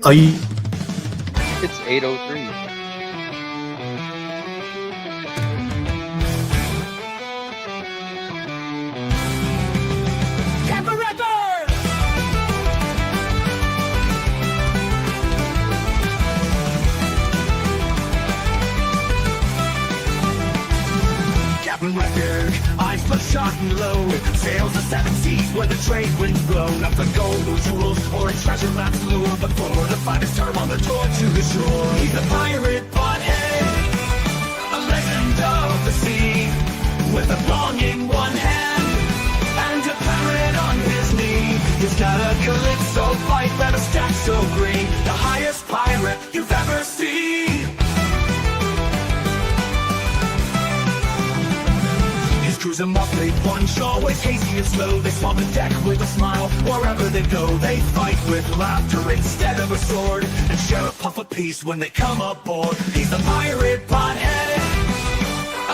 It's 8:03. Record, eyes bloodshot and low. Sails the seven seas where the trade winds blow. Not for gold or jewels or a treasure map's lure, but for the finest term on the tour to the shore. He's a pirate pothead, a legend of the sea, with a bong in one hand and a parrot on his knee. He's got a calypso fight that a stack so green, the highest pirate you've ever seen. Cruz and Motley Punch, always hazy and slow. They swab the deck with a smile. Wherever they go, they fight with laughter instead of a sword, and share a puff of peace when they come aboard. He's a pirate pothead,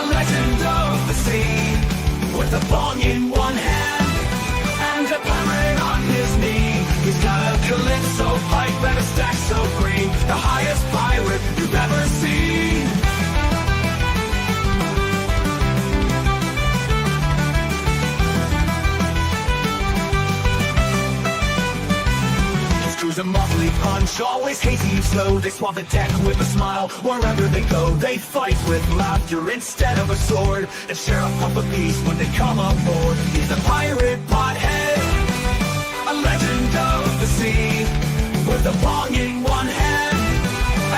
a legend of the sea, with a bong in one hand and a parrot on his knee. He's got a calypso pipe and a stack so green, the highest pirate you've ever seen. Cruz and Motley Punch, always hazy and slow. They swab the deck with a smile. Wherever they go, they fight with laughter instead of a sword, and share a puff of peace when they come aboard. He's a pirate pothead, a legend of the sea, with a bong in one hand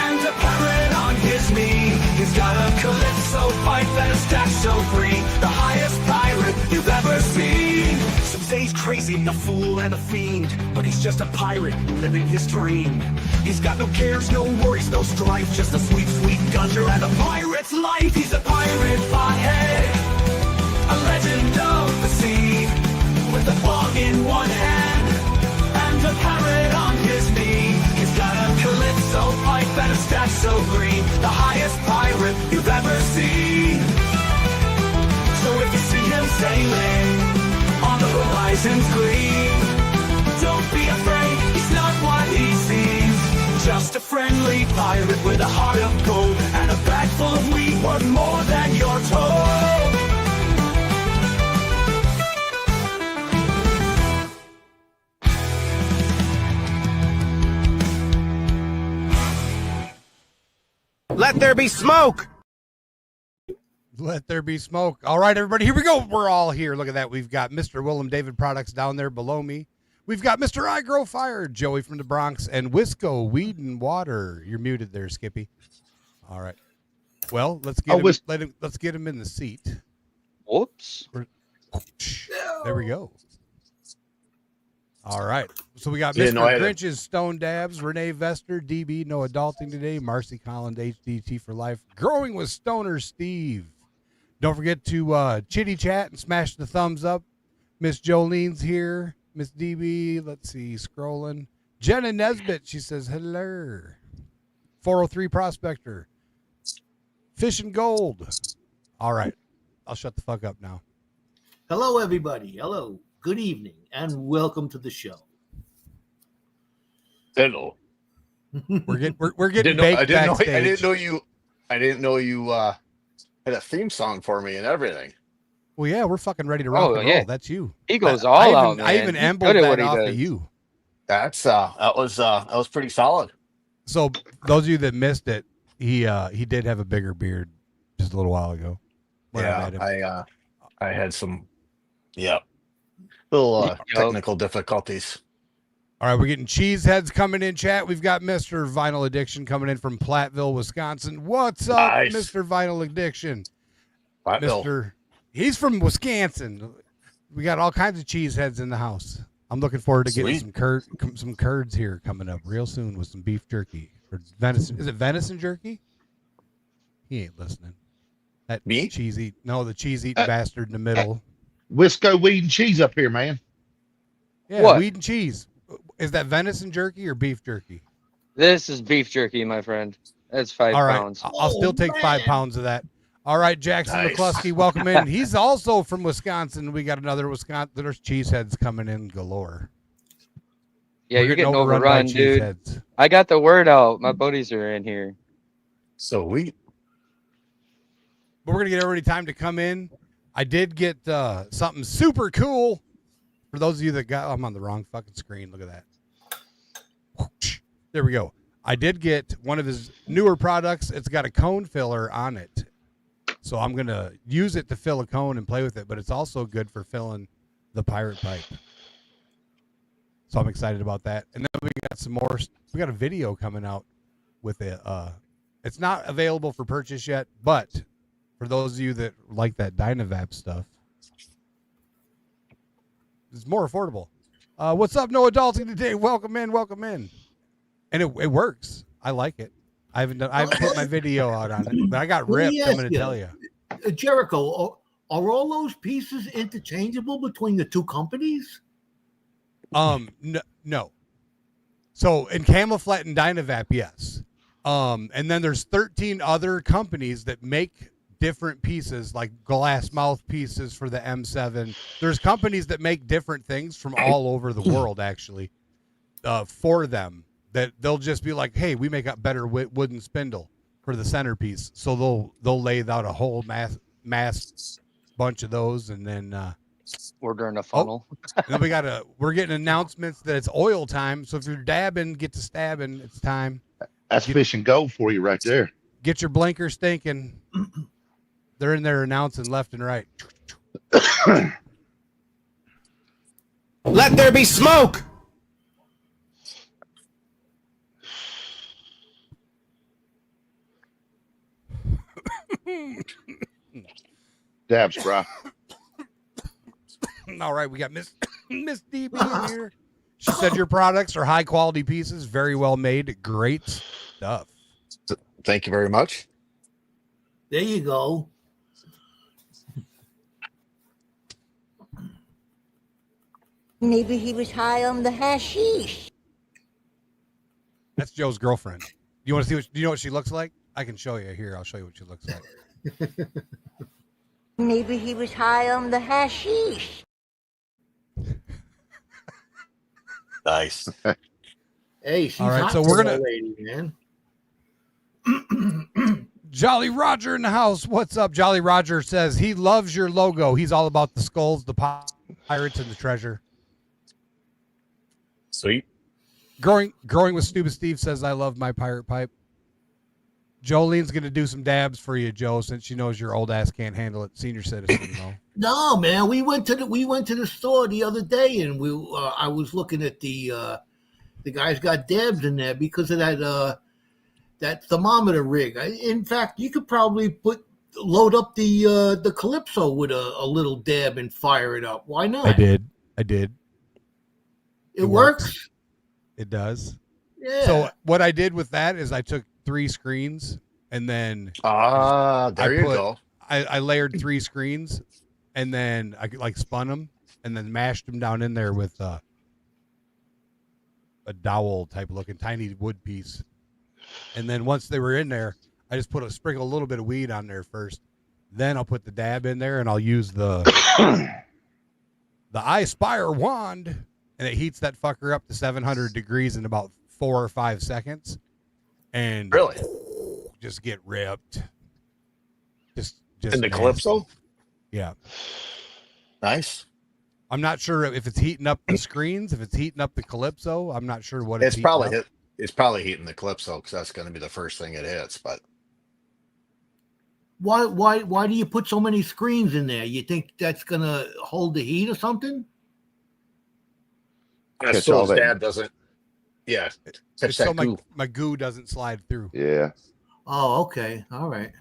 and a parrot on his knee. He's got a calypso pipe and a stack so green, the highest pirate you've ever seen. Some say he's crazy, a fool and a fiend, but he's just a pirate living his dream. He's got no cares, no worries, no strife, just a sweet, sweet gunger and a pirate's life. He's a pirate pothead, a legend of the sea, with a bong in one hand and a parrot on his knee. He's got a calypso pipe and a stack so green, the highest pirate you've ever seen. So if you see him sailing on the horizon's gleam, don't be afraid, he's not what he seems. Just a friendly pirate with a heart of gold and a bag full of weed worth more than you're told. Let there be smoke. Let there be smoke. All right, everybody, here we go. We're all here. Look at that. We've got Mr. Willem David Products down there below me. We've got Mr. I Grow Fire, Joey from the Bronx, and Wisco Weed and Water. You're muted there, Skippy. All right. Well, let's get let's get him in the seat. Whoops. There we go. All right. So we got Mr. Grinch's Stone Dabs, Renee Vester, DB, No Adulting Today, Marcy Collins, HDT for Life, Growing with Stoner Steve. Don't forget to chitty chat and smash the thumbs up. Miss Jolene's here. Miss DB, let's see, scrolling. Jenna Nesbitt, she says, hello. 403 Prospector. Fish and Gold. All right. I'll shut the fuck up now. Hello, everybody. Hello. Good evening, and welcome to the show. Hello. We're getting baked backstage. I didn't know you had a theme song for me and everything. Well, yeah, we're fucking ready to rock and roll. That's you. He goes all out, man. I even ambled that off of you. That's that was pretty solid. So those of you that missed it, he did have a bigger beard just a little while ago. I had some little technical difficulties. All right, we're getting cheeseheads coming in chat. We've got Mr. Vinyl Addiction coming in from Platteville, Wisconsin. What's up, Nice. Mr. Vinyl Addiction? Platteville. He's from Wisconsin. We got all kinds of cheeseheads in the house. I'm looking forward to getting some curds here coming up real soon with some beef jerky. Or venison. Is it venison jerky? He ain't listening. That Me? The cheese eating bastard in the middle. Wisco weed and cheese up here, man. Yeah, What? weed and cheese. Is that venison jerky or beef jerky? This is beef jerky, my friend. That's 5 All right. pounds. I'll still take 5 pounds of that. All right, Jackson Nice. McCluskey, welcome in. He's also from Wisconsin. We got another Wisconsin. There's cheeseheads coming in galore. Yeah, We're you're getting by overrun, dude. cheeseheads. I got the word out. My buddies are in here. So we. But we're gonna get everybody time to come in. I did get something super cool for those of you that got. I'm on the wrong fucking screen. Look at that. There we go. I did get one of his newer products. It's got a cone filler on it, so I'm gonna use it to fill a cone and play with it. But it's also good for filling the pirate pipe. So I'm excited about that. And then we got some more. We got a video coming out with it. It's not available for purchase yet, but for those of you that like that Dynavap stuff, it's more affordable. What's up, No Adulting today? Welcome in, welcome in. And it works. I like it. I haven't put my video out on it, but I got ripped. I'm going to tell you. Jericho, are all those pieces interchangeable between the two companies? No. So in Camouflette and Dynavap, yes. And then there's 13 other companies that make different pieces, like glass mouth pieces for the M7. There's companies that make different things from all over the world, actually, for them. That they'll just be like, hey, we make a better wooden spindle for the centerpiece. So they'll lay out a whole mass bunch of those, and then Order in a funnel. and then we're getting announcements that it's oil time. So if you're dabbing, get to stabbing. It's time. That's fish and gold for you right there. Get your blinkers stinking. They're in there announcing left and right. Let there be smoke. Dabs, bro. All right, we got Miss DB in here. She said your products are high quality pieces, very well made, great stuff. Thank you very much. There you go. Maybe he was high on the hashish. That's Joe's girlfriend. You want to see do you know what she looks like? I can show you here. I'll show you what she looks like. Maybe he was high on the hashish. Nice. Hey, she's all right, hot so we're for gonna that lady, man. Jolly Roger in the house. What's up? Jolly Roger says he loves your logo. He's all about the skulls, the pirates, and the treasure. Sweet. Growing with Stupid Steve says I love my pirate pipe. Jolene's gonna do some dabs for you, Joe, since she knows your old ass can't handle it. Senior citizen, you know. No, man, we went to the store the other day, and I was looking at the guy's got dabs in there because of that thermometer rig. In fact, you could probably load up the Calypso with a little dab and fire it up. Why not? I did. It works. It does. Yeah. So what I did with that is I took 3 screens and then there you go. I layered 3 screens and then I like spun them and then mashed them down in there with a dowel type looking tiny wood piece. And then once they were in there, I just sprinkle a little bit of weed on there first. Then I'll put the dab in there and I'll use the I Spire wand, and it heats that fucker up to 700 degrees in about 4 or 5 seconds. And Really? Just get ripped. Just In the nasty. Calypso? Yeah. Nice. I'm not sure if it's heating up the screens, if it's heating up the Calypso. I'm not sure what It's heating probably up. It's probably heating the Calypso because that's going to be the first thing it hits. But Why do you put so many screens in there? You think that's gonna hold the heat or something? as so his dad doesn't. Yeah, catch It's that so goo. my goo doesn't slide through. Yeah. Oh, okay. All right.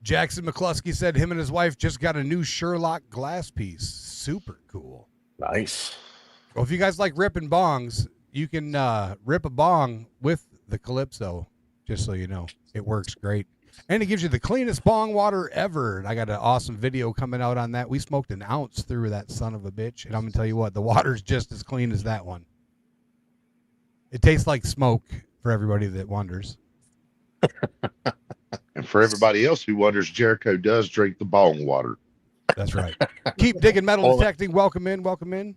Jackson McCluskey said him and his wife just got a new Sherlock glass piece. Super cool. Nice. Well, if you guys like ripping bongs, you can rip a bong with the Calypso, just so you know. It works great. And it gives you the cleanest bong water ever. And I got an awesome video coming out on that. We smoked an ounce through that son of a bitch. And I'm going to tell you what, the water's just as clean as that one. It tastes like smoke for everybody that wonders. And for everybody else who wonders, Jericho does drink the bong water. That's right. Keep digging metal detecting. Welcome in. Welcome in.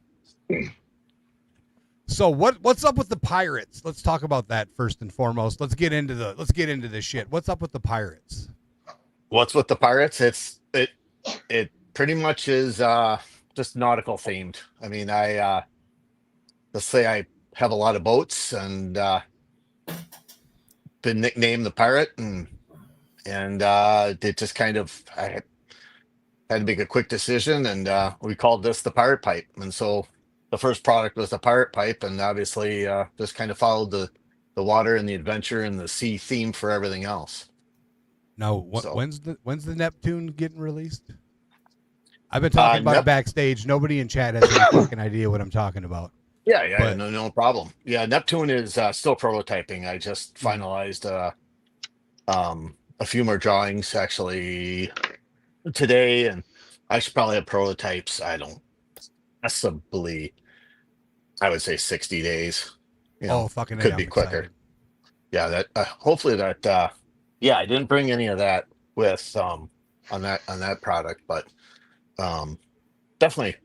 So what's up with the pirates? Let's talk about that first and foremost. Let's get into this shit. What's up with the pirates? What's with the pirates? It pretty much is just nautical themed. I mean, let's say I have a lot of boats and been nicknamed the pirate, and it just kind of I had to make a quick decision, and we called this the pirate pipe. And so the first product was the pirate pipe, and obviously just kind of followed the water and the adventure and the sea theme for everything else. Now, when's the Neptune getting released? I've been talking about it backstage. Nobody in chat has any fucking idea what I'm talking about. Yeah, But- no problem. Yeah, Neptune is still prototyping. I just finalized a few more drawings actually today, and I should probably have prototypes. I don't possibly. I would say 60 days. You know, fucking could A, be I'm quicker. excited. Yeah, that hopefully that. Yeah, I didn't bring any of that with on that product, but definitely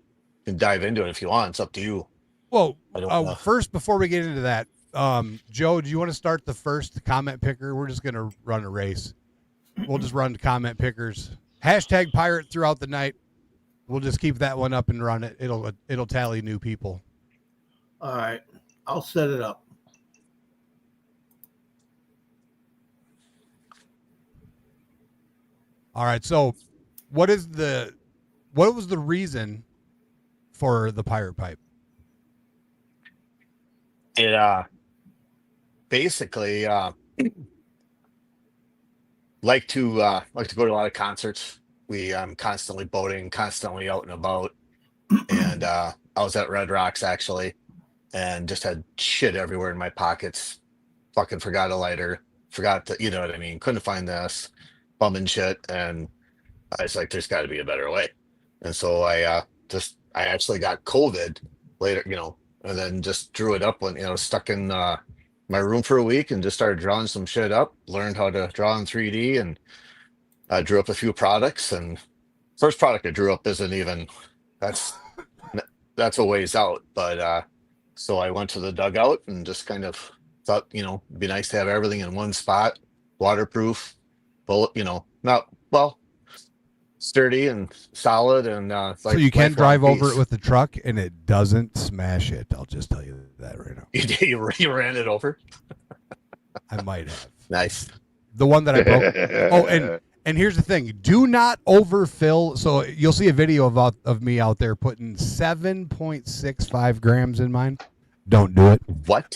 can dive into it if you want. It's up to you. Well, I don't know. first, before we get into that, Joe, do you want to start the first comment picker? We're just going to run a race. We'll just run comment pickers. Hashtag pirate throughout the night. We'll just keep that one up and run it. It'll tally new people. All right. I'll set it up. All right. So what was the reason for the pirate pipe? It basically like to go to a lot of concerts. I'm constantly boating, constantly out and about, and I was at Red Rocks actually, and just had shit everywhere in my pockets. Fucking forgot a lighter, forgot to, you know what I mean, couldn't find this, bumming shit, and I was like, there's got to be a better way. And so I actually got COVID later, you know, and then just drew it up when, you know, stuck in my room for a week and just started drawing some shit up, learned how to draw in 3D, and drew up a few products. And first product I drew up isn't even, that's a ways out. But so I went to the dugout and just kind of thought, you know, it'd be nice to have everything in one spot, waterproof, bullet, you know, not, well, sturdy and solid, and So you can drive over it with the truck and it doesn't smash it. I'll just tell you that right now. You ran it over. I might have. Nice. The one that I broke. Oh, and here's the thing: do not overfill. So you'll see a video of me out there putting 7.65 grams in mine. Don't do it. What?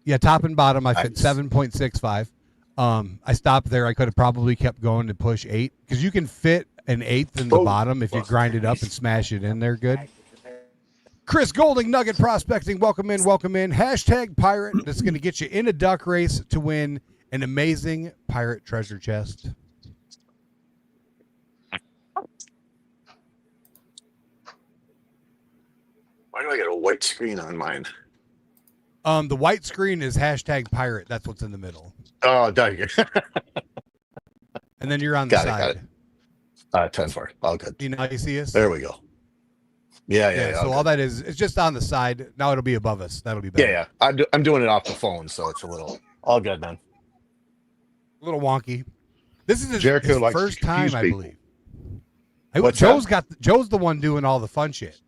Yeah, top and bottom. I fit Nice. 7.65. I stopped there. I could have probably kept going to push 8 because you can fit an 1/8 in the bottom if you grind it up and smash it in there good. Chris Golding, Nugget Prospecting, welcome in. Hashtag pirate. That's going to get you in a duck race to win an amazing pirate treasure chest. Why do I get a white screen on mine? The white screen is hashtag pirate. That's what's in the middle. Oh, done. And then you're on the Got side. it. 10-4. All good. You know how you see us? There we go. Yeah. So all that is, it's just on the side. Now it'll be above us. That'll be better. Yeah. I'm doing it off the phone, so it's a little all good, man. A little wonky. This is his Jericho likes to first time, confuse I people. believe. Hey, What's Joe's the one doing all the fun shit.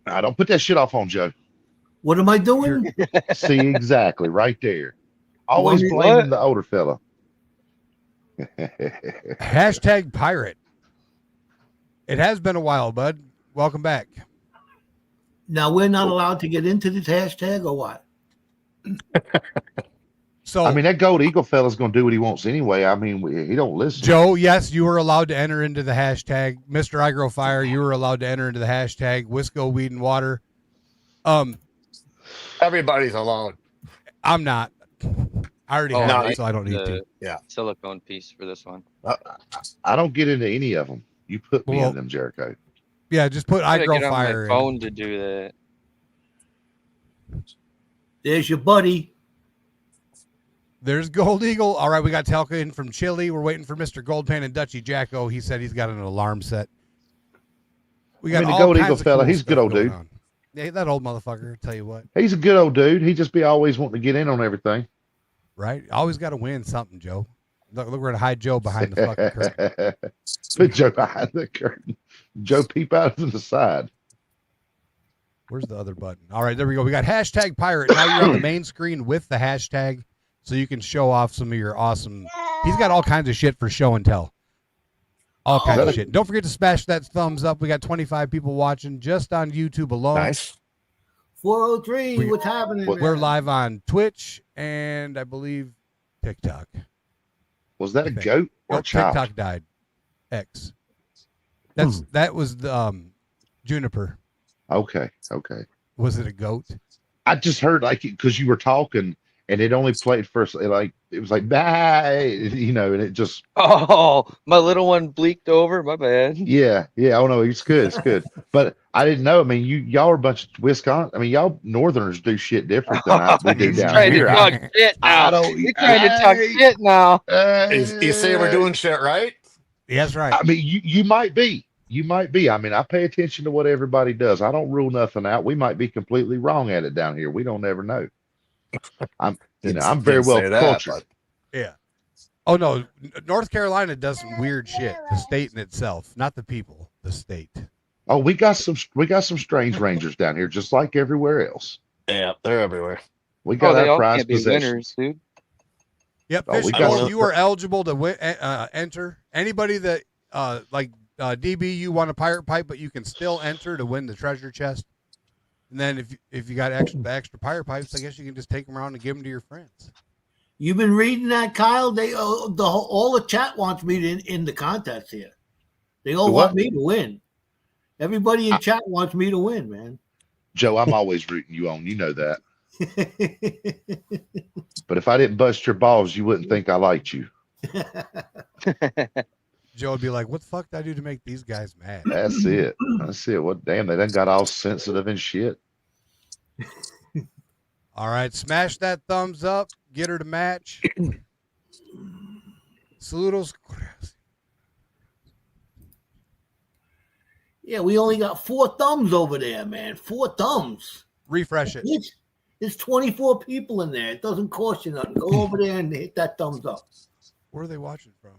I don't put that shit off on Joe. What am I doing? See, exactly, right there. Always What? blaming the older fella. Hashtag pirate. It has been a while, bud. Welcome back. Now we're not allowed to get into this hashtag or what? So, I mean, that gold eagle fella's going to do what he wants anyway. I mean, he don't listen. Joe, yes, you were allowed to enter into the hashtag. Mr. I Grow Fire, you were allowed to enter into the hashtag. Wisco, Weed, and Water. Everybody's alone. I'm not. I already Oh, have no, it, so I don't need to. Yeah. Silicone piece for this one. I don't get into any of them. You put me Well, in them, Jericho. Yeah, just put I gotta Grow get on Fire. my in. phone to do that. There's your buddy. There's Gold Eagle. All right, we got Tokin from Chile. We're waiting for Mr. Goldpan and Dutchy Jacko. He said he's got an alarm set. We got I mean, the all Gold kinds Eagle of fella, cool he's a good stuff old going dude. on. Yeah, that old motherfucker. Tell you what, He's a good old dude. He just be always wanting to get in on everything. right? Always got to win something, Joe. Look, we're gonna hide Joe behind the fucking curtain. Put Joe behind the curtain. Joe peep out to the side. Where's the other button? All right, there we go. We got hashtag pirate. Now you're on the main screen with the hashtag, so you can show off some of your awesome. He's got all kinds of shit for show and tell. All kinds of shit. Don't forget to smash that thumbs up. We got 25 people watching just on YouTube alone. Nice. 403. What's happening? We're live on Twitch and I believe TikTok. Was that a goat or a child? TikTok died. X. That was the Juniper. Okay. Was it a goat? I just heard like because you were talking and it only played first. Like it was like and it just. Oh, my little one bleaked over. My bad. Yeah. Oh no, it's good. But I didn't know. I mean, y'all are a bunch of Wisconsin. I mean, y'all Northerners do shit different than we do down trying here. To talk shit now. You're trying to talk shit now. You say we're doing shit right? Yeah, that's right. I mean, you might be. You might be. I mean, I pay attention to what everybody does. I don't rule nothing out. We might be completely wrong at it down here. We don't ever know. I'm very well cultured. Yeah. Oh no, North Carolina does some weird shit. The state in itself, not the people. The state. Oh, we got some strange rangers down here, just like everywhere else. Yeah, they're everywhere. We got they our all prize can't be possessions. winners, dude. Yep. You are eligible to enter. Anybody that DB, you want a pirate pipe, but you can still enter to win the treasure chest. And then if you got extra pirate pipes, I guess you can just take them around and give them to your friends. You've been reading that, Kyle? They all the chat wants me to in the contest here. They all want me to win. Everybody in chat wants me to win, man. Joe, I'm always rooting you on. You know that. But if I didn't bust your balls, you wouldn't think I liked you. Joe would be like, what the fuck did I do to make these guys mad? That's it. What damn, they done got all sensitive and shit. All right, smash that thumbs up. Get her to match. Saludos. Yeah, we only got 4 thumbs over there, man. 4 thumbs. Refresh it. There's 24 people in there. It doesn't cost you nothing. Go over there and hit that thumbs up. Where are they watching from?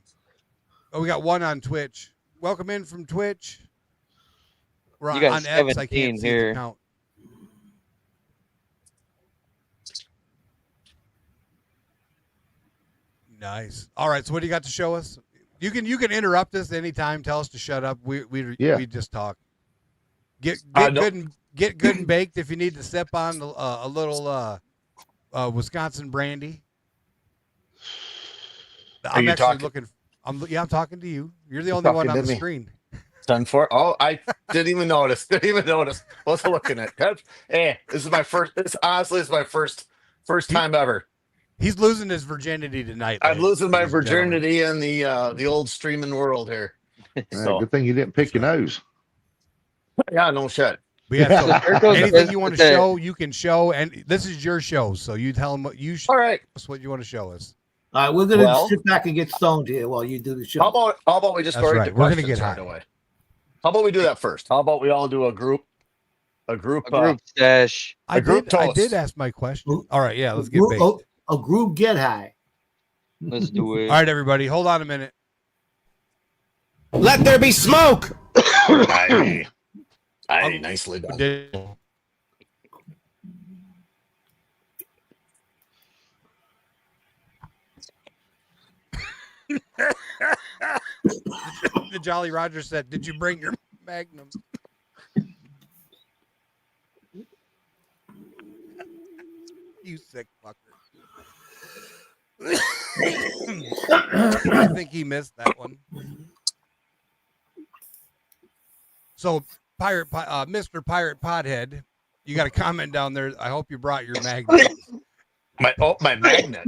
Oh, we got one on Twitch. Welcome in from Twitch. We're on X. I can't see the count. Nice. All right. So what do you got to show us? You can interrupt us anytime. Tell us to shut up. We just talk. Get good and baked if you need to step on a little Wisconsin brandy. I'm actually looking. I'm talking to you. You're the only one on the screen. 10-4. Oh, I didn't even notice. What's looking at? Hey, this is my first. This honestly is my first time ever. He's losing his virginity tonight. I'm losing my virginity in the old streaming world here. So. Good thing you didn't pick your nose. Yeah, no shit. So anything you want to show, you can show, and this is your show, so you tell them what you. All right. That's what you want to show us. All right, we're gonna sit back and get stoned here while you do the show. How about we just go right to we're gonna get right away? How about we do that first? How about we all do a group stash? I did ask my question. All right, yeah, let's get baked. A group get high. Let's do it. All right, everybody, hold on a minute. Let there be smoke. Aye, nicely done. The Jolly Roger said, "Did you bring your Magnum?" You sick fucker. I think he missed that one. So, Mr. Pirate Pothead, you got a comment down there. I hope you brought your Magnums. My magnet.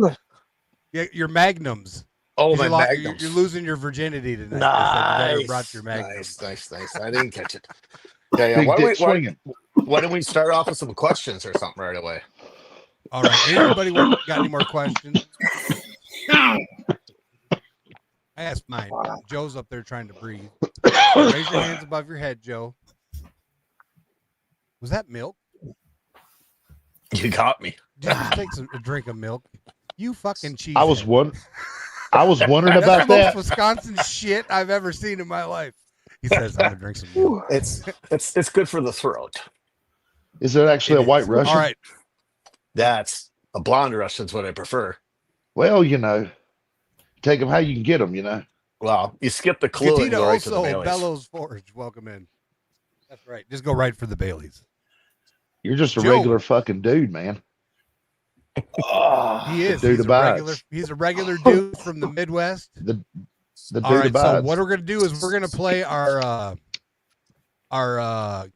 Yeah, your Magnums. Oh, my Magnums. You're losing your virginity tonight. Nice. You brought your Magnums. Nice. I didn't catch it. Yeah. Why don't we start off with some questions or something right away? All right. Anybody got any more questions? I asked mine. Joe's up there trying to breathe. Raise your hands above your head, Joe. Was that milk? You got me. Did you just take a drink of milk? You fucking cheese. I was wondering That's about the that. most Wisconsin shit I've ever seen in my life. He says, "I'm gonna drink some milk." It's good for the throat. Is it actually a white Russian? All right. That's a blonde Russian's what I prefer. Well, take them how you can get them. Well, you skip the clue and go right to the also Baileys. Bellows Forge. Welcome in. That's right. Just go right for the Baileys. You're just a Joe. regular fucking dude, man. He is. Dude He's a regular dude from the Midwest. The dude All right. So abides. what we're gonna do is we're gonna play our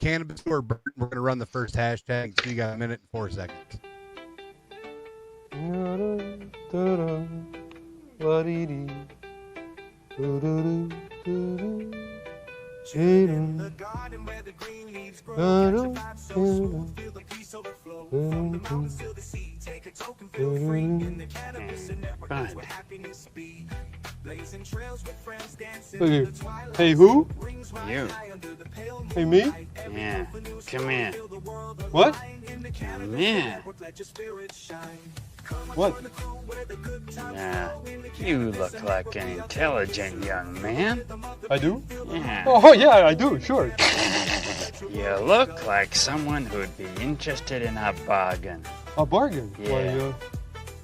cannabis or burn. We're gonna run the first hashtag. So you got a minute and 4 seconds. In the garden where the green leaves grow, catch a vibe so smooth, feel the peace overflow. From the mountains to the sea, take a token, feel free. In the cannabis and network, that's where happiness be. Blazing trails with friends, dancing in the twilight. Hey, who? You. Hey, me? Yeah. Come here. What? Come here. What? Yeah. You look like an intelligent young man. I do? Yeah. Oh, yeah, I do, sure. You look like someone who'd be interested in a bargain. A bargain? Yeah. Why,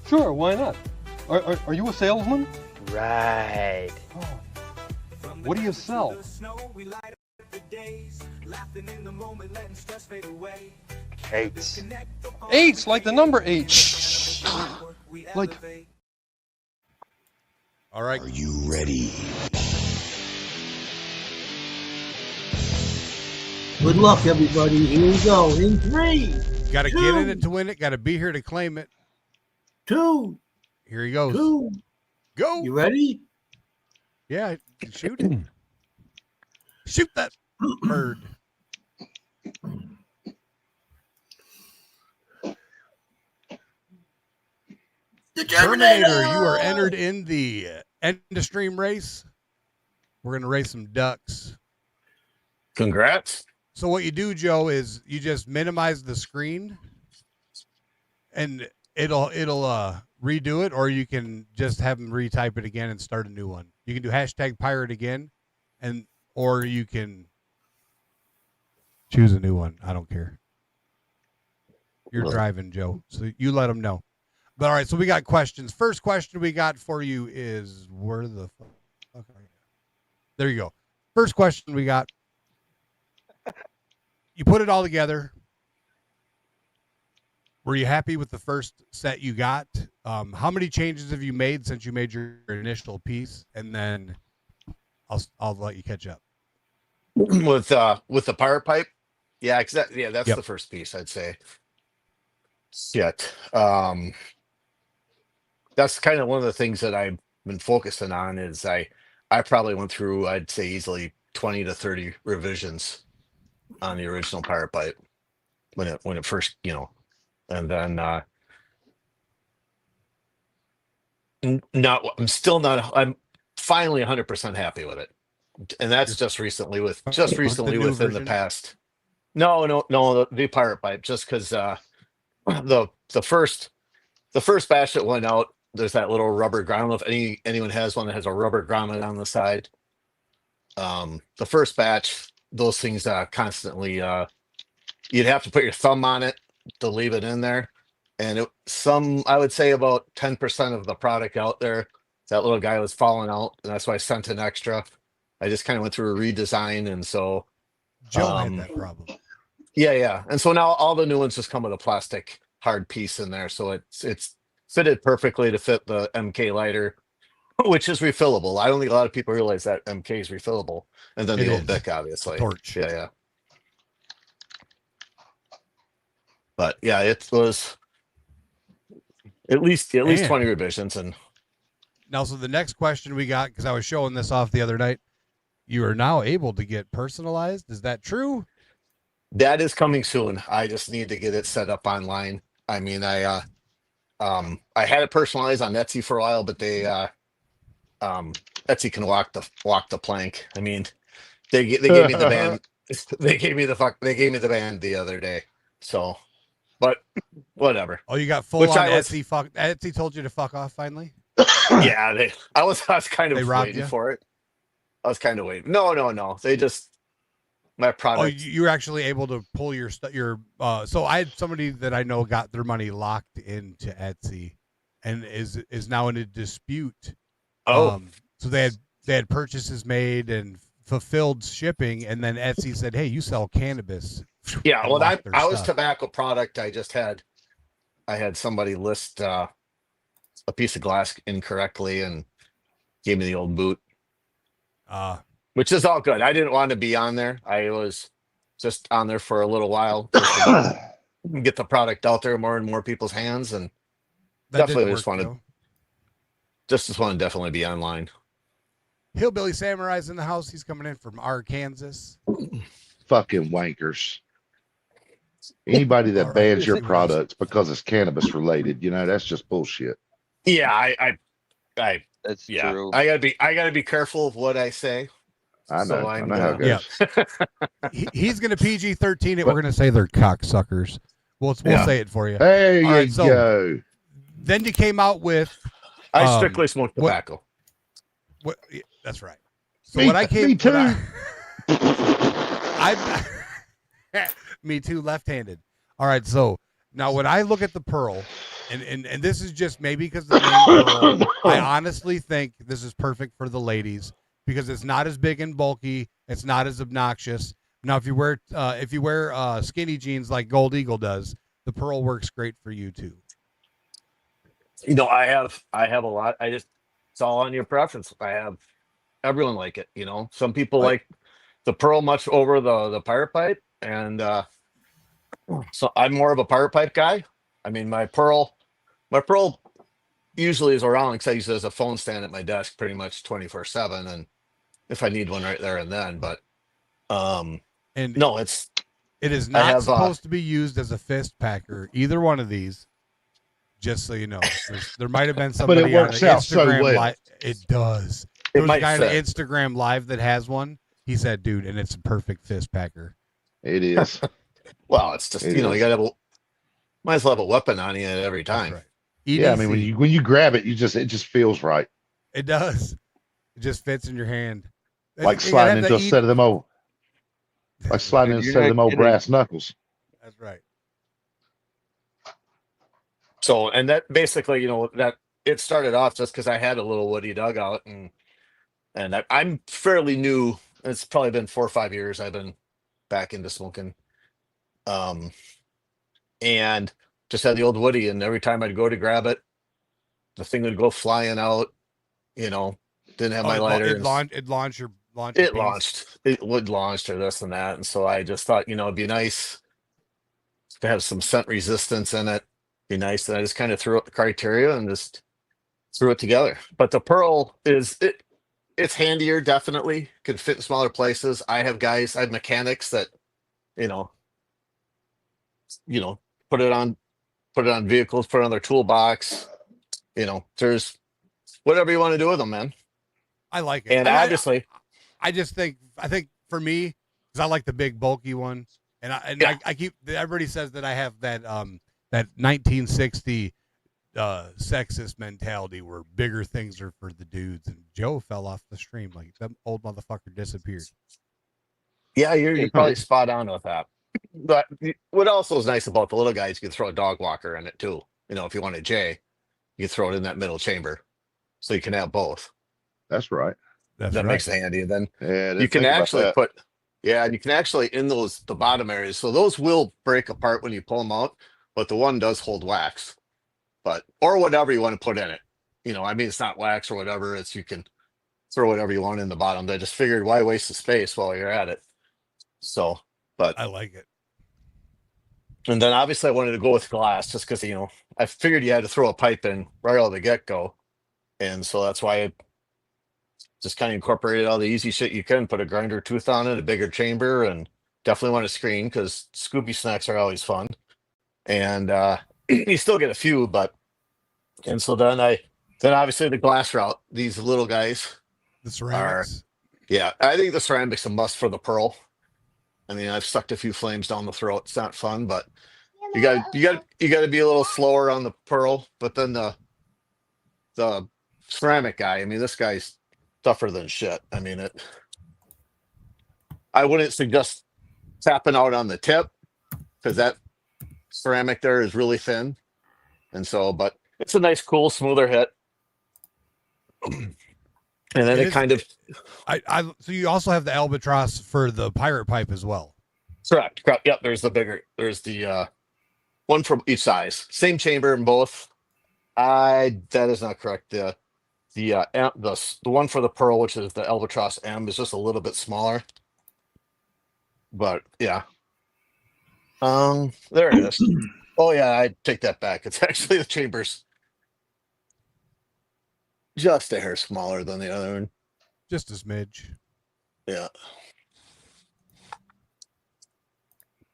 sure, why not? Are you a salesman? Right. Oh. What do you sell? Eights. Eights, like the number 8. Like, All right. Are you ready? Good luck, everybody. Here we go. In 3, Got to get in it to win it. Got to be here to claim it. 2, Here he goes. 2. Go. You ready? Yeah. Shoot it. Shoot that bird. The Terminator, you are entered in the end of stream race. We're going to race some ducks. Congrats. So what you do, Joe, is you just minimize the screen and it'll redo it, or you can just have them retype it again and start a new one. You can do hashtag pirate again, or you can choose a new one. I don't care. You're driving, Joe, so you let them know. But all right, so we got questions. First question we got for you is, where the fuck are you? There you go. First question we got. You put it all together. Were you happy with the first set you got? How many changes have you made since you made your initial piece? And then I'll let you catch up. With the pirate pipe, that's Yep. the first piece, I'd say. Shit. That's kind of one of the things that I've been focusing on is I probably went through, I'd say easily 20 to 30 revisions on the original pirate pipe when it first, and then I'm finally 100% happy with it. And that's just recently within the past. No, the pirate pipe, just because the first batch that went out, there's that little rubber grommet. I don't know if anyone has one that has a rubber grommet on the side. The first batch, those things constantly you'd have to put your thumb on it to leave it in there. And I would say about 10% of the product out there, that little guy was falling out, and that's why I sent an extra. I just kind of went through a redesign, and so Joe had that problem. Yeah. And so now all the new ones just come with a plastic hard piece in there, so it's fitted perfectly to fit the MK lighter, which is refillable. I don't think a lot of people realize that MK is refillable, and then the old Bic, obviously. Torch. Yeah. But yeah, it was at least 20 revisions. And now, so the next question we got, because I was showing this off the other night, you are now able to get personalized. Is that true? That is coming soon. I just need to get it set up online. I mean, I had it personalized on Etsy for a while, but they Etsy can walk the plank. I mean, they gave me the They gave me the band the other day. So, but whatever. Oh, you got full Which on I was- Etsy. Etsy told you to fuck off finally. Yeah, I was kind They of robbed waiting you? for it. I was kind of waiting. No. They just my Oh, product. you were actually able to pull your stuff. So I had somebody that I know got their money locked into Etsy, and is now in a dispute. Oh. So they had purchases made and fulfilled shipping, and then Etsy said, "Hey, you sell cannabis." Yeah, and well, locked their I was stuff. tobacco product. I had somebody list a piece of glass incorrectly and gave me the old boot, which is all good. I didn't want to be on there. I was just on there for a little while just to get the product out there more and more people's hands, and That definitely didn't just work, wanted though. just want to definitely be online. Hillbilly Samurai's in the house. He's coming in from Arkansas. Fucking wankers. Anybody that All right. bans your products because it's cannabis related, that's just bullshit. Yeah, I That's yeah, true. I gotta be careful of what I say. I know. So I I'm know how it gonna- goes. He's going to PG-13 it. We're going to say they're cocksuckers. We'll Yeah. say it for you. There All you right, so- go. Then you came out with I strictly smoke what- tobacco. what? That's right. So Me- what I came me too. me too, left-handed. All right, so now when I look at the Pearl, and this is just maybe because the name Pearl, I honestly think this is perfect for the ladies because it's not as big and bulky, it's not as obnoxious. Now, if you wear skinny jeans like Gold Eagle does, the Pearl works great for you too. I have a lot. It's all on your preference. Everyone like it. Some people like the Pearl much over the pirate pipe, and so I'm more of a pirate pipe guy. I mean, my Pearl usually is around because I use it as a phone stand at my desk pretty much 24/7, and if I need one right there and then. But And no, it is not have, supposed to be used as a fist packer. Either one of these. Just so you know, there might have been somebody But it works on an out so Instagram well. live. It does. It There was a might guy on an fit. Instagram live that has one. He said, "Dude, and it's a perfect fist packer." It is. well, it's just It you is. gotta might as well have a weapon on you at every time. That's right. Yeah, I mean EDC. when you grab it, it just feels right. It does. It just fits in your hand. Like You gotta sliding have into a the set of them old You're set of not them old kidding. brass knuckles. That's right. So, and that basically, that it started off just because I had a little woody dugout, and I'm fairly new. It's probably been 4 or 5 years I've been back into smoking, and just had the old woody, and every time I'd go to grab it, the thing would go flying out. Didn't have my lighter. It launched your It piece. launched. It would launch or this and that, and so I just thought, it'd be nice to have some scent resistance in it. Be nice, and I just kind of threw out the criteria and just threw it together. But the Pearl it's handier, definitely can fit in smaller places. I have mechanics that you know put it on vehicles, put it on their toolbox. There's whatever you want to do with them, man. I like it. And obviously, I think for me, because I like the big bulky one, and I keep everybody says that I have that 1960 sexist mentality where bigger things are for the dudes, and Joe fell off the stream like that old motherfucker disappeared. yeah, you're probably spot on with that. But what also is nice about the little guys, you can throw a dog walker in it too. If you want a J, you can throw it in that middle chamber, so you can have both. That's right. That's That right. makes it handy. And then Yeah, you can actually and you can actually in the bottom areas. So those will break apart when you pull them out, but the one does hold wax, or whatever you want to put in it. It's not wax or whatever. You can throw whatever you want in the bottom. I just figured why waste the space while you're at it. So, but I like it. and then obviously I wanted to go with glass just because I figured you had to throw a pipe in right out of the get go, and so that's why I just kind of incorporated all the easy shit you can. Put a grinder tooth on it, a bigger chamber, and definitely want a screen because Scooby snacks are always fun. And you still get a few, and so then obviously the glass route. These little guys, The ceramics. I think the ceramic's a must for the Pearl. I mean, I've sucked a few flames down the throat. It's not fun, but you got to be a little slower on the pearl. But then the ceramic guy, I mean, this guy's tougher than shit. I mean, I wouldn't suggest tapping out on the tip because that ceramic there is really thin, and so, but it's a nice, cool, smoother hit. And then it kind of, so you also have the albatross for the pirate pipe as well. correct. Yep. There's the one from each size, same chamber in both. That is not correct. The one for the pearl, which is the albatross M, is just a little bit smaller. But yeah, there it is. Oh yeah, I take that back. It's actually the chamber's just a hair smaller than the other one. Just a smidge. Yeah.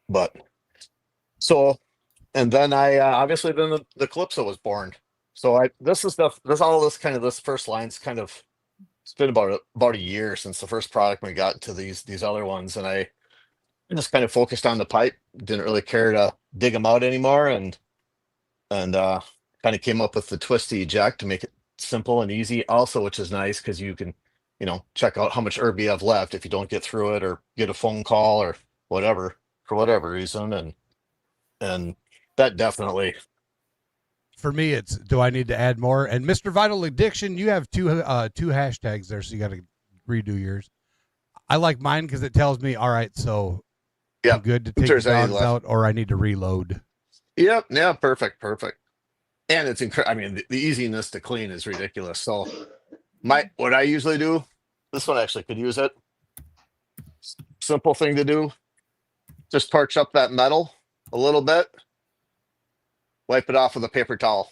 But so, and then I obviously then the Calypso was born. So this first line's kind of, it's been about a year since the first product we got to these other ones, and I just kind of focused on the pipe. Didn't really care to dig them out anymore, and kind of came up with the twisty eject to make it simple and easy also, which is nice because you can, check out how much herb you have left if you don't get through it or get a phone call or whatever for whatever reason, and that definitely. For me, it's, do I need to add more? And Mr. Vital Addiction, you have two hashtags there, so you got to redo yours. I like mine because it tells me, all right, so I'm good to take the dogs out, or I need to reload. Yep. Yeah. Perfect. And it's I mean, the easiness to clean is ridiculous. So what I usually do, this one actually could use it. Simple thing to do. Just torch up that metal a little bit. Wipe it off with a paper towel.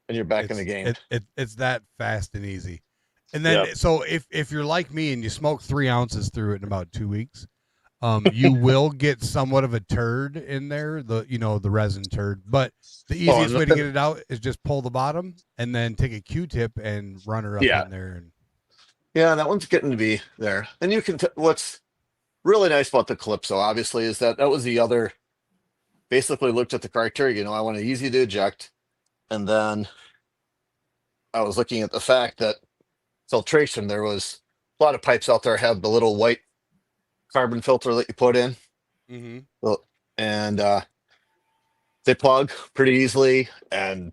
And you're back in the game. It's that fast and easy. And then, so if you're like me and you smoke 3 ounces through it in about 2 weeks, you will get somewhat of a turd in there, the resin turd. But the easiest way to get it out is just pull the bottom and then take a Q-tip and run her up in there. And yeah, that one's getting to be there. And you can, what's really nice about the Calypso, obviously, is that was the other, basically looked at the criteria, I want it easy to eject. And then I was looking at the fact that filtration, there was a lot of pipes out there have the little white carbon filter that you put in. Mm-hmm. Well, and they plug pretty easily, and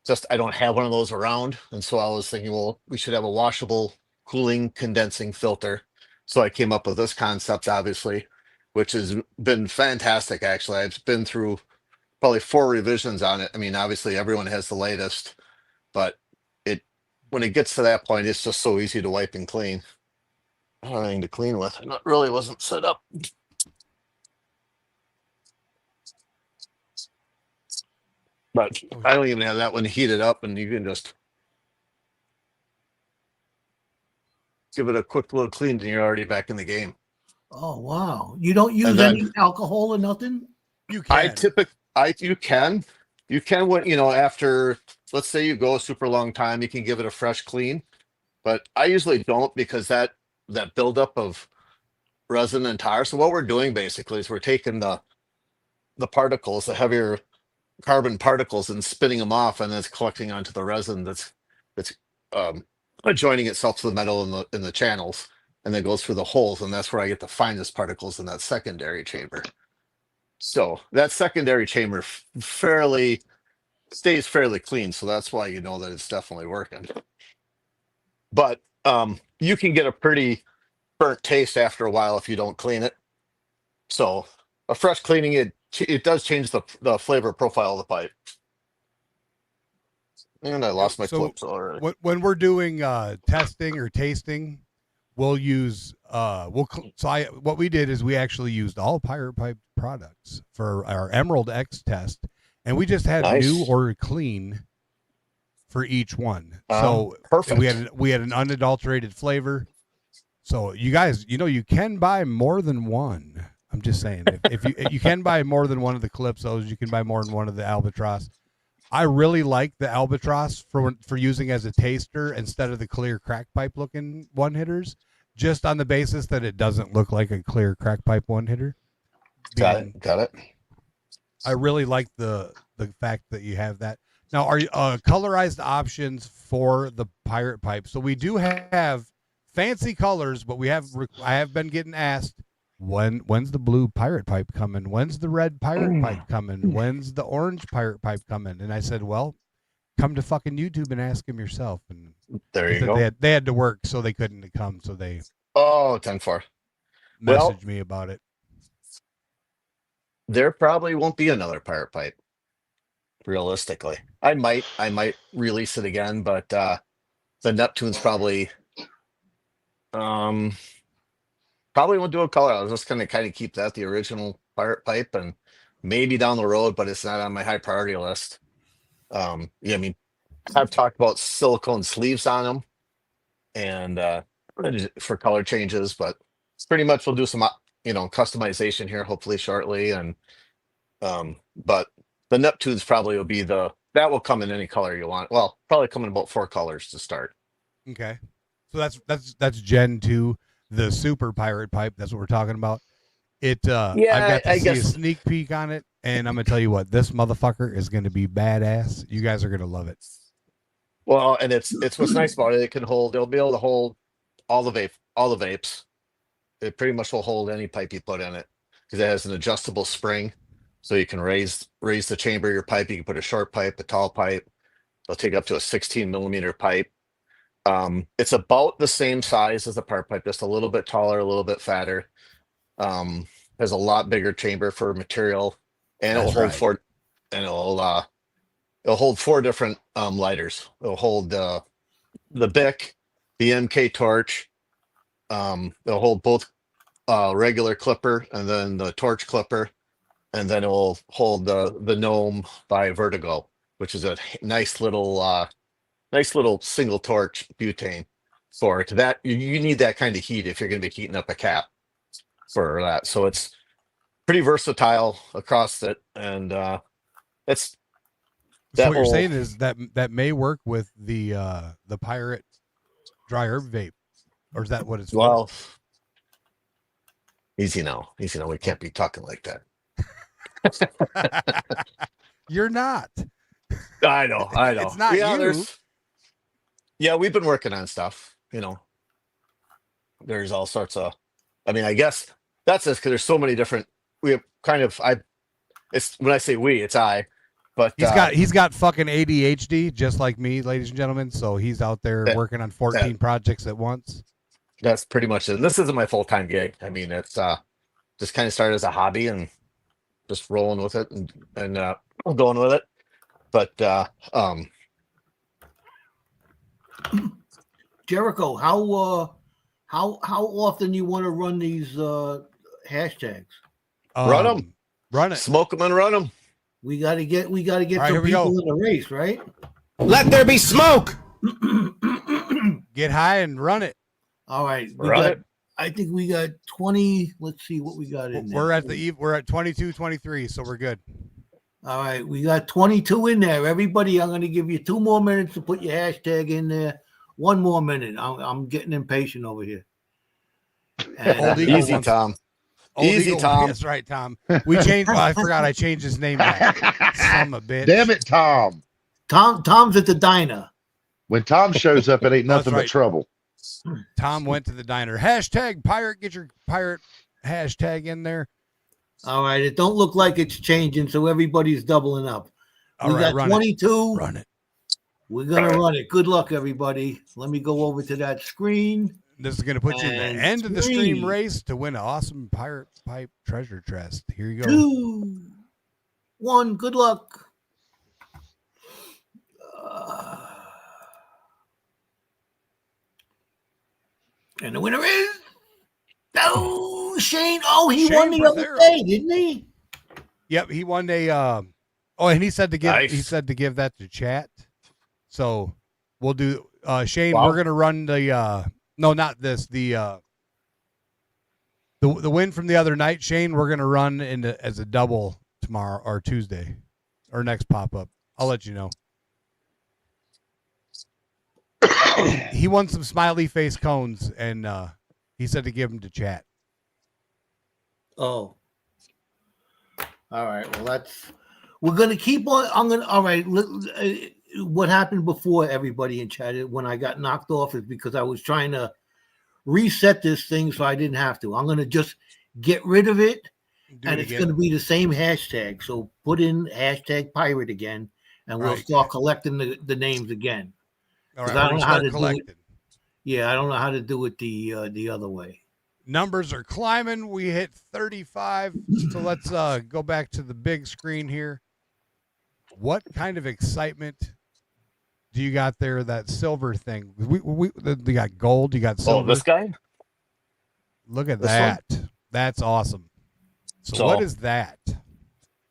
just I don't have one of those around, and so I was thinking, well, we should have a washable cooling condensing filter. So I came up with this concept, obviously, which has been fantastic. Actually, I've been through probably 4 revisions on it. I mean, obviously everyone has the latest, but when it gets to that point, it's just so easy to wipe and clean. I don't have anything to clean with. It really wasn't set up. But I don't even have that one heated up, and you can just give it a quick little clean, and you're already back in the game. Oh wow! You don't use any alcohol or nothing? You can. You can when after, let's say you go a super long time, you can give it a fresh clean. But I usually don't, because that buildup of resin and tar. So what we're doing basically is we're taking the particles, the heavier carbon particles, and spinning them off, and then it's collecting onto the resin that's joining itself to the metal in the channels, and then goes through the holes, and that's where I get the finest particles in that secondary chamber. So that secondary chamber stays fairly clean, so that's why you know that it's definitely working. But you can get a pretty burnt taste after a while if you don't clean it. So a fresh cleaning, it does change the flavor profile of the pipe. And I lost my clips already. When we're doing testing or tasting, we'll use what we did is we actually used all Pirate Pipe products for our Emerald X test, and we just had new or clean for each one. So perfect. We had an unadulterated flavor. So you guys, you can buy more than one. I'm just saying, if you can buy more than one of the Calypsos, you can buy more than one of the Albatross. I really like the Albatross for using as a taster instead of the clear crack pipe looking one hitters, just on the basis that it doesn't look like a clear crack pipe one hitter. Got it. I really like the fact that you have that. Now, are you colorized options for the pirate pipe? So we do have fancy colors, but I have been getting asked, when's the blue pirate pipe coming? When's the red pirate pipe coming? When's the orange pirate pipe coming? And I said, well, come to fucking YouTube and ask him yourself. And there you go. They had to work, so they couldn't come. So they 10-4 messaged me about it. There probably won't be another pirate pipe. Realistically, I might release it again, but the Neptune's probably won't do a color. I was just gonna kind of keep that the original pirate pipe, and maybe down the road, but it's not on my high priority list. I mean, I've talked about silicone sleeves on them, and for color changes, but pretty much we'll do some customization here hopefully shortly, and but the Neptunes probably will be that will come in any color you want. Well, probably come in about 4 colors to start. Okay, so that's Gen 2, the super pirate pipe. That's what we're talking about. I've got to see a sneak peek on it, and I'm gonna tell you what, this motherfucker is gonna be badass. You guys are gonna love it. Well, and it's what's nice about it. It'll be able to hold all the vapes. It pretty much will hold any pipe you put in it because it has an adjustable spring. So you can raise the chamber of your pipe. You can put a short pipe, a tall pipe. It'll take up to a 16 millimeter pipe. It's about the same size as the pirate pipe, just a little bit taller, a little bit fatter. Has a lot bigger chamber for material, and it'll hold 4 different lighters. It'll hold the BIC, the MK torch. It'll hold both regular clipper and then the torch clipper. And then it will hold the gnome by Vertigo, which is a nice little single torch butane for it. That you need that kind of heat if you're going to be heating up a cap for that. So it's pretty versatile across it, and it's. So what you're saying is that may work with the pirate dry herb vape, or is that what it's for? Well, easy now. We can't be talking like that. You're not. I know. It's not you. Yeah, we've been working on stuff. There's all sorts of. I mean, I guess that's just because there's so many different. We have kind of. It's when I say we, it's I. But he's got fucking ADHD, just like me, ladies and gentlemen. So he's out there working on 14 projects at once. That's pretty much it. This isn't my full-time gig. I mean, it's just kind of started as a hobby and. Just rolling with it and going with it, but Jericho, how often you want to run these hashtags? Run them, run it, smoke them, and run them. We got to get right, some people in the race, right? Let there be smoke. Get high and run it. All right, Run it. I think we got 20. Let's see what we got in there. We're at 22, 23, so we're good. All right, we got 22 in there. Everybody, I'm going to give you 2 more minutes to put your hashtag in there. 1 more minute. I'm getting impatient over here. Easy, Tom. Easy, Tom. That's right, Tom. We changed. I forgot I changed his name back. Son of a bitch. Damn it, Tom. Tom's at the diner. When Tom shows up, it ain't nothing but trouble. Tom went to the diner. Hashtag pirate. Get your pirate hashtag in there. All right. It don't look like it's changing, so everybody's doubling up. We got 22. Run it. We're going to run it. Good luck, everybody. Let me go over to that screen. This is going to put you in the end of the stream race to win an awesome pirate pipe treasure chest. Here you go. 2, 1. Good luck. And the winner is Shane. Oh, he won the other day, didn't he? Yep, he won a. And he said to give. Nice. He said to give that to chat. So we'll do. Shane, we're gonna run the. No, not this. The win from the other night, Shane. We're gonna run as a double tomorrow or Tuesday, or next pop up. I'll let you know. He won some smiley face cones, and He said to give them to chat. Oh. All right. Well, we're going to keep on. All right. What happened before everybody in chat when I got knocked off is because I was trying to reset this thing so I didn't have to. I'm going to just get rid of it. It's going to be the same hashtag. So put in hashtag pirate again, and we'll start collecting the names again. All right, I don't know how to collecting. do it. Yeah, I don't know how to do it the other way. Numbers are climbing. We hit 35. So let's go back to the big screen here. What kind of excitement do you got there? That silver thing. We got gold. You got silver. Oh, this guy. Look at that. That's awesome. So what is that?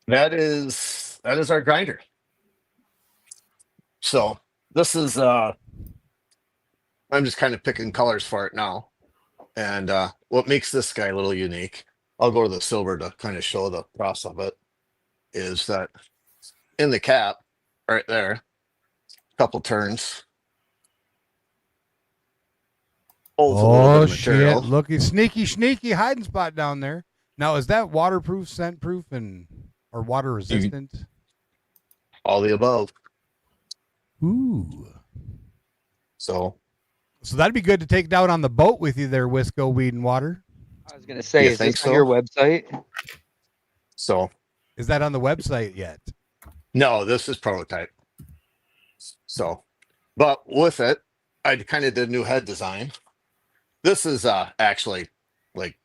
That is our grinder. So this is I'm just kind of picking colors for it now. And what makes this guy a little unique, I'll go to the silver to kind of show the process of it, is that in the cap right there, a couple turns. Oh shit! Look, sneaky hiding spot down there. Now, is that waterproof, scent proof, or water resistant? All the above. Ooh. So that'd be good to take down on the boat with you there, Wisco, Weed, and Water. I was gonna say, is this on your website? So is that on the website yet? No, this is prototype. So, but with it, I kind of did a new head design. This is actually like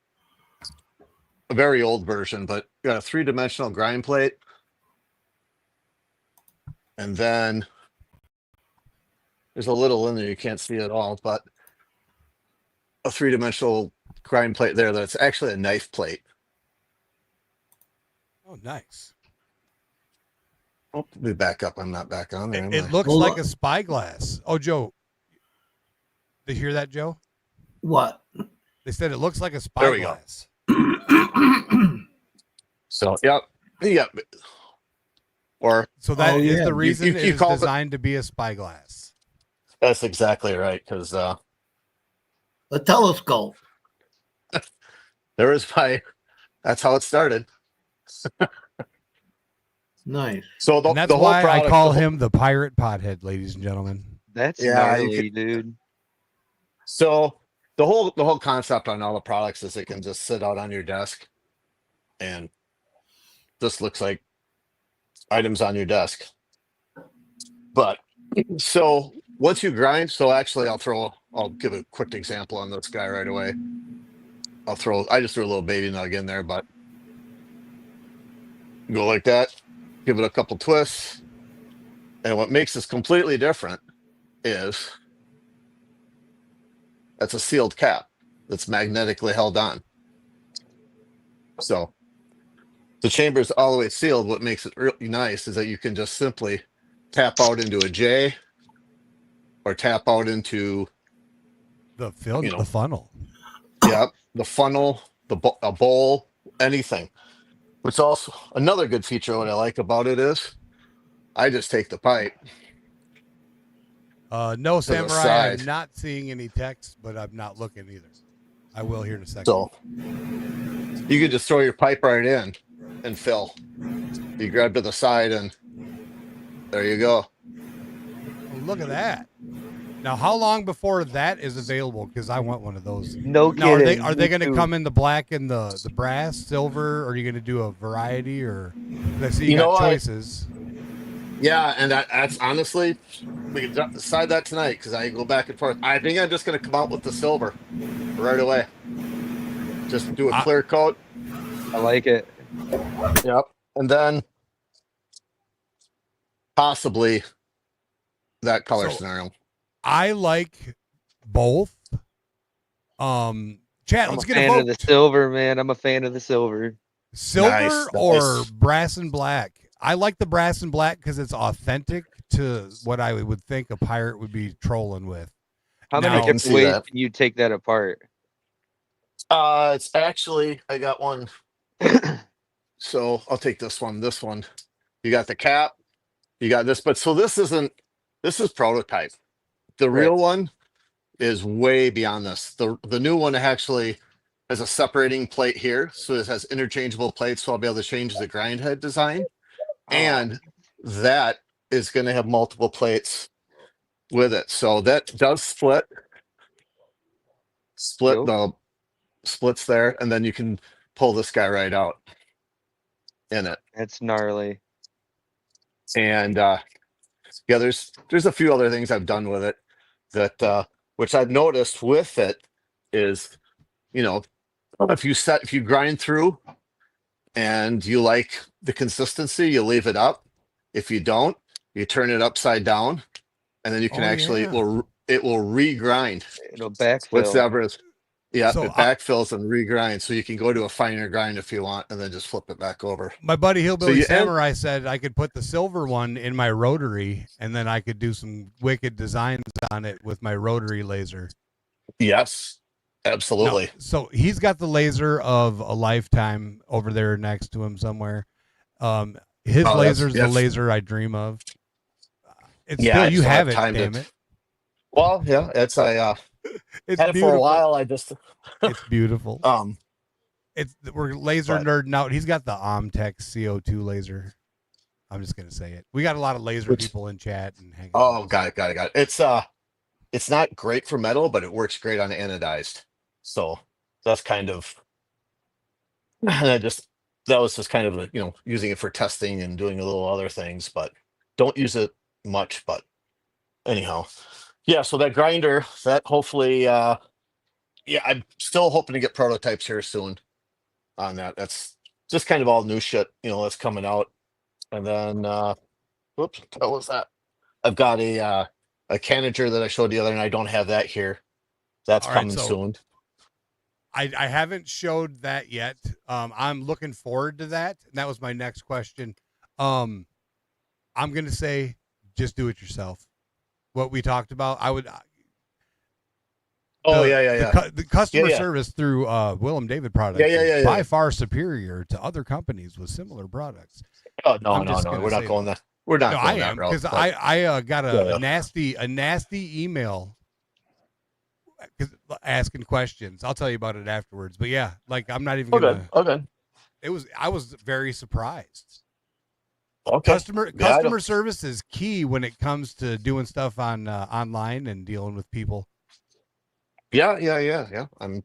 a very old version, but got a 3-dimensional grind plate. And then there's a little in there, you can't see it all, but a 3-dimensional grind plate there that's actually a knife plate. Oh, nice. Oh, let me back up. I'm not back on there. It looks like a spyglass. Oh, Joe. Did you hear that, Joe? What? They said it looks like a spyglass. There we go. So, yep. Or so that is the reason it's designed to be a spyglass. That's exactly right, because a telescope. That's how it started. Nice. So that's the why whole product, I call him the pirate pothead, ladies and gentlemen. That's gnarly, dude. So the whole concept on all the products is it can just sit out on your desk and just looks like items on your desk. But so once you grind, so actually I'll give a quick example on this guy right away. I just threw a little baby nug in there, but go like that, give it a couple twists. And what makes this completely different is that's a sealed cap that's magnetically held on. So the chamber is all the way sealed. What makes it really nice is that you can just simply tap out into a J or tap out into the funnel. Yeah, the funnel, a bowl, anything. Which also another good feature. What I like about it is, I just take the pipe. No, Samurai, I'm not seeing any text, but I'm not looking either. I will here in a second. So you can just throw your pipe right in and fill. You grab to the side and there you go. Oh, look at that. Now, how long before that is available? Because I want one of those. No now, kidding. Are they going to come in the black and the brass, silver? Or are you going to do a variety? Or I see you got choices. Yeah, and that's honestly, we can decide that tonight because I go back and forth. I think I'm just going to come out with the silver right away. Just do a clear coat. I like it. Yep. And then possibly that color scenario. I like both. Chat, let's get a vote. I'm a fan of the silver, man. I'm a fan of the silver. Silver or brass and black? I like the brass and black because it's authentic to what I would think a pirate would be trolling with. How many different ways can you take that apart? It's actually, I got one. So I'll take this one. You got the cap, you got this, but so this is prototype. The real one is way beyond this. The new one actually has a separating plate here, so it has interchangeable plates, so I'll be able to change the grind head design, and that is going to have multiple plates with it. So that does split Yo. the splits there, and then you can pull this guy right out in it. That's gnarly. And yeah, there's a few other things I've done with it that which I've noticed with it is, you know, if you grind through and you like the consistency, you leave it up. If you don't, you turn it upside down, and then you can it will regrind. It'll backfill. Whatever is. Yeah, So it backfills and regrinds, so you can go to a finer grind if you want, and then just flip it back over. My buddy Hillbilly Samurai said I could put the silver one in my rotary, and then I could do some wicked designs on it with my rotary laser. Yes, absolutely. No, so he's got the laser of a lifetime over there next to him somewhere. His laser's the laser I dream of. It's still, you have it, damn it. Well, yeah, it's it's had it for a while. it's beautiful. We're laser nerding out. He's got the Omtex CO2 laser. I'm just gonna say it. We got a lot of laser people in chat and hanging. Oh, got it. It's not great for metal, but it works great on anodized. So that's kind of, and that was just kind of using it for testing and doing a little other things, but don't use it much. But anyhow. Yeah, so that grinder, that hopefully, I'm still hoping to get prototypes here soon on that. That's just kind of all new shit, that's coming out. And then, whoops, what was that? I've got a canager that I showed the other night. I don't have that here. That's coming soon. I haven't showed that yet. I'm looking forward to that. And that was my next question. I'm going to say, just do it yourself. What we talked about, I would. The customer service through Willem David products is by far superior to other companies with similar products. Oh no, we're not going that. We're not. I am, because I got a nasty email asking questions. I'll tell you about it afterwards. But yeah, like I'm not even gonna. Okay. I was very surprised. Okay. Customer service is key when it comes to doing stuff on online and dealing with people. Yeah. I'm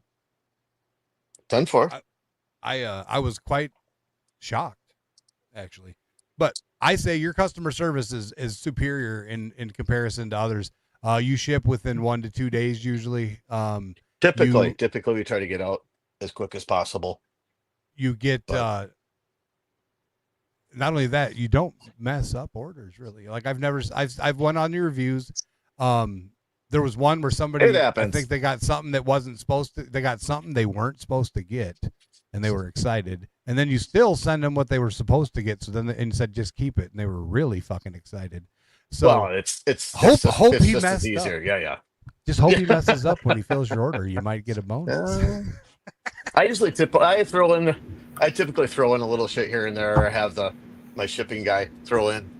done for. I was quite shocked, actually, but I say your customer service is superior in comparison to others. You ship within 1 to 2 days usually. Typically we try to get out as quick as possible. You get. Not only that, you don't mess up orders really. Like I've went on your reviews. There was one where somebody, I think they got something that wasn't supposed to, they got something they weren't supposed to get and they were excited. And then you still send them what they were supposed to get. So then, and said, just keep it. And they were really fucking excited. So hope he messed easier. up. Yeah. Just hope he messes up when he fills your order. You might get a bonus. I typically throw in a little shit here and there, or have my shipping guy throw in.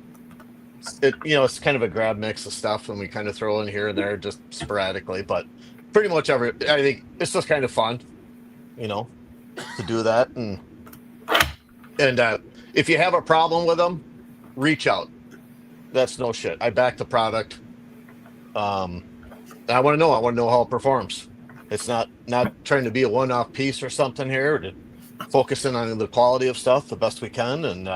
It's kind of a grab mix of stuff, and we kind of throw in here and there just sporadically, but pretty much I think it's just kind of fun, to do that. And if you have a problem with them, reach out. That's no shit. I back the product. I want to know how it performs. It's not trying to be a one-off piece or something here. To focusing on the quality of stuff the best we can, and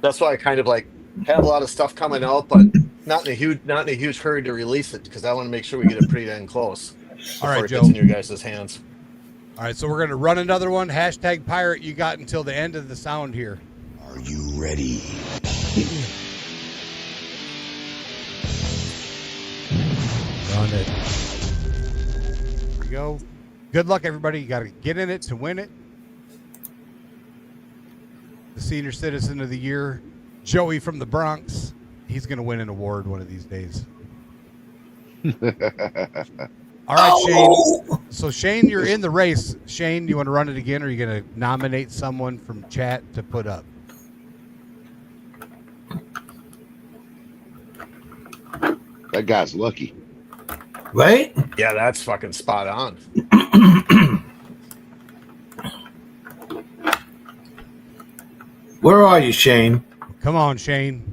that's why I kind of like have a lot of stuff coming out, but not in a huge hurry to release it, because I want to make sure we get it pretty dang close before it gets in your guys' hands. All right, so we're gonna run another one. #pirate. You got until the end of the sound here. Are you ready? Run it. Here we go. Good luck, everybody. You got to get in it to win it. The Senior Citizen of the Year, Joey from the Bronx. He's going to win an award one of these days. All right, Shane. So, Shane, you're in the race. Shane, you want to run it again, or are you going to nominate someone from chat to put up? That guy's lucky. Right? Yeah, that's fucking spot on. Where are you, Shane? Come on, Shane.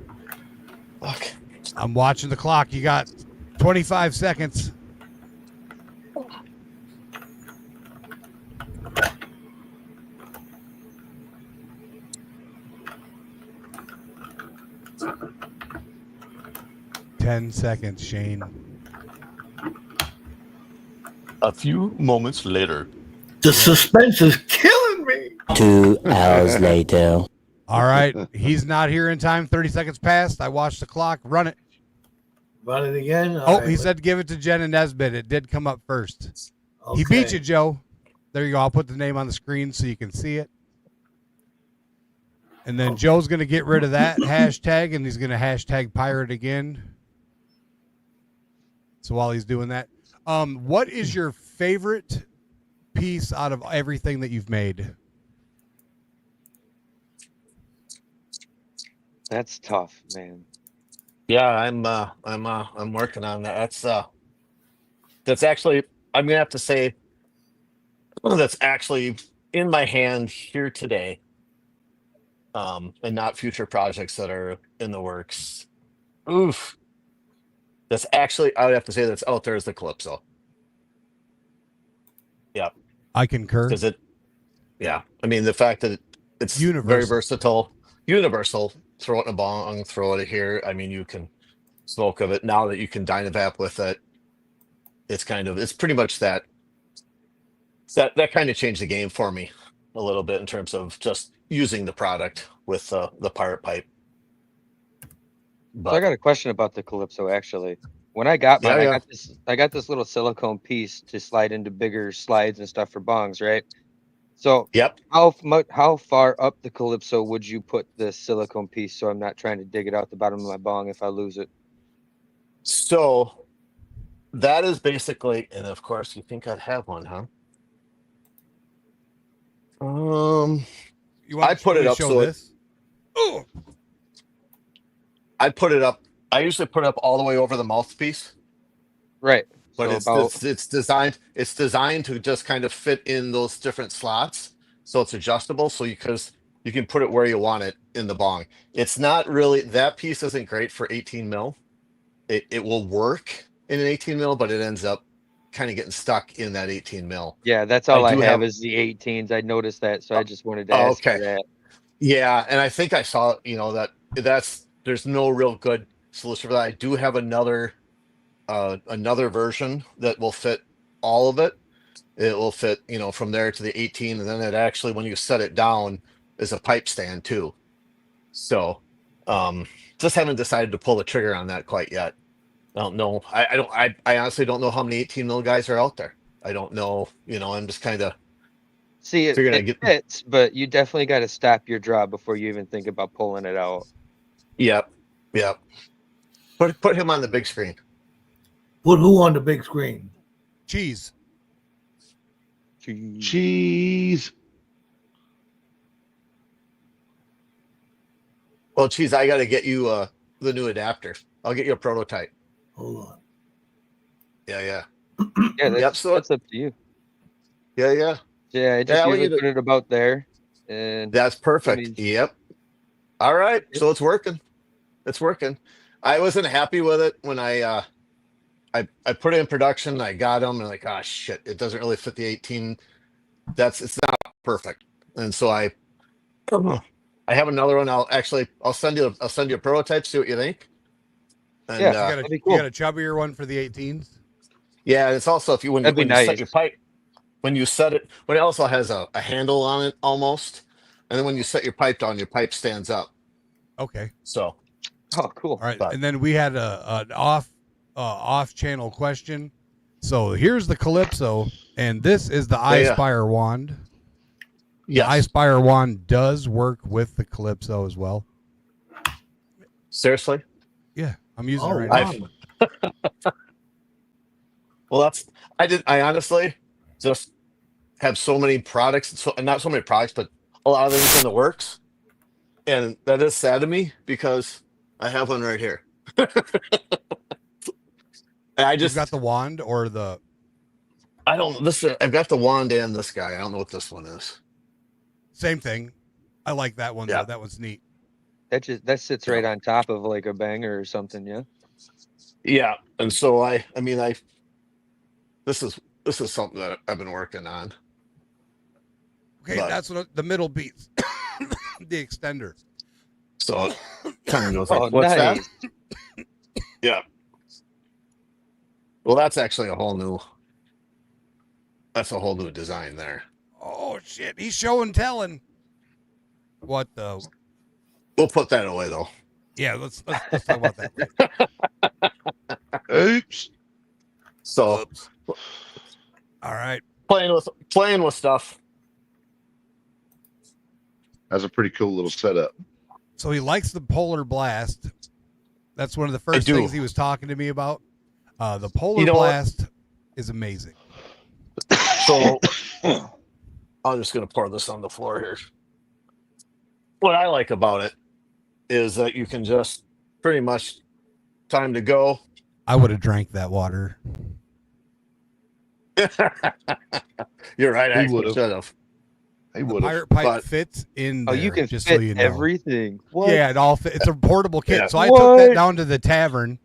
Fuck. I'm watching the clock. You got 25 seconds. Ten seconds, Shane. A few moments later. The suspense is killing me. 2 hours later. All right. He's not here in time. 30 seconds passed. I watched the clock. Run it. Run it again. Oh, he said give it to Jen and Nesbitt. It did come up first. Okay. He beat you, Joe. There you go. I'll put the name on the screen so you can see it. And then Joe's going to get rid of that hashtag, and he's going to hashtag pirate again. So while he's doing that, what is your favorite piece out of everything that you've made? That's tough, man. Yeah, I'm working on that. That's actually, I'm gonna have to say, that's actually in my hand here today, and not future projects that are in the works. Oof. That's actually, I would have to say that's out there is the Calypso. Yeah. I concur. Because yeah. I mean, the fact that it's very versatile, universal, throw it in a bong, throw it here. I mean, you can smoke of it. Now that you can Dynavap with it, it's pretty much that kind of changed the game for me a little bit in terms of just using the product with the Pirate Pipe. So I got a question about the Calypso. Actually, when I got mine, I got this little silicone piece to slide into bigger slides and stuff for bongs, right? So yep. How far up the Calypso would you put the silicone piece so I'm not trying to dig it out the bottom of my bong if I lose it? So that is basically, and of course you think I'd have one, huh? I put it up so I put it up. I usually put it up all the way over the mouthpiece. Right. But so it's designed to just kind of fit in those different slots. So it's adjustable. So because you can put it where you want it in the bong. It's not really, that piece isn't great for 18 mil. It will work in an 18 mil, but it ends up kind of getting stuck in that 18 mil. Yeah, that's all I have is the 18s. I noticed that, so I just wanted to ask you that. Yeah, and I think I saw, there's no real good solution for that. I do have another version that will fit all of it. It will fit, from there to the 18, and then it actually, when you set it down, is a pipe stand too. So, just haven't decided to pull the trigger on that quite yet. I don't know. I honestly don't know how many 18 mil guys are out there. I don't know. I'm just kind of it fits, but you definitely got to stop your draw before you even think about pulling it out. Yep. Put him on the big screen. Put who on the big screen? Cheese. Well, Cheese, I got to get you the new adapter. I'll get you a prototype. Hold on. Yeah. Yeah, that's up to you. Yeah. Yeah, I just usually put it about there. And that's perfect. Yep. All right. So it's working. I wasn't happy with it when I put it in production. I got them and like, oh shit, it doesn't really fit the 18. It's not perfect. And so I have another one. I'll send you a prototype. See what you think. And, yeah, you got a chubbier one for the 18s. Yeah, it's also when you set your pipe, when it also has a handle on it almost, and then when you set your pipe down, your pipe stands up. Okay. So. Oh, cool. All right, and then we had an off-channel question. So here's the Calypso, and this is the iSpire wand. Yes. The iSpire wand does work with the Calypso as well. Seriously? Yeah, I'm using it right now. Well, I honestly just have so many products, not so many products, but a lot of things in the works. And that is sad to me because I have one right here. I You've just got the wand or the. I don't. This I've got the wand and this guy. I don't know what this one is. Same thing. I like that one Yeah. though. That one's neat. That sits right on top of like a banger or something, yeah. Yeah, and so I mean this is something that I've been working on. Okay, But- that's what the middle beats. The extender. So it kind of goes Oh, like, what's nice. that? Yeah. Well, that's actually a whole new. That's a whole new design there. Oh shit! He's show and telling. What the? We'll put that away though. Yeah, let's talk about that later. Oops. So All right. playing with stuff. That's a pretty cool little setup. So he likes the Polar Blast. That's one of the first do. things he was talking to me about. The Polar You know what? Blast is amazing. So I'm just gonna pour this on the floor here. What I like about it is that you can just pretty much time to go. I would have drank that water. You're right. I He would've. should have. He The would have. pirate pipe but- fits in Oh, there, you can just fit so you know. everything. What? Yeah, it all fit. It's a portable kit. Yeah. So I took What? that down to the tavern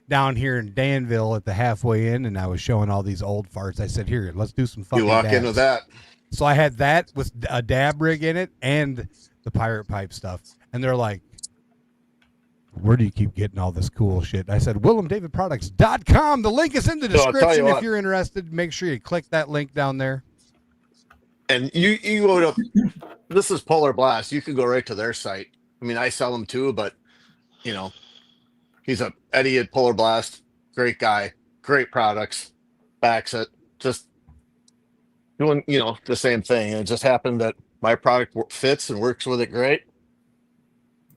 down here in Danville at the halfway inn, and I was showing all these old farts. I said, here, let's do some fucking You walk dabs. into that. So I had that with a dab rig in it and the pirate pipe stuff. And they're like, where do you keep getting all this cool shit? I said, WillemDavidProducts.com. The link is in the So I'll tell you description if what. you're interested. Make sure you click that link down there. And you go to this is Polar Blast. You can go right to their site. I mean, I sell them too, but you know, he's Eddie at Polar Blast. Great guy, great products, backs it. Just doing, the same thing. And it just happened that my product fits and works with it great.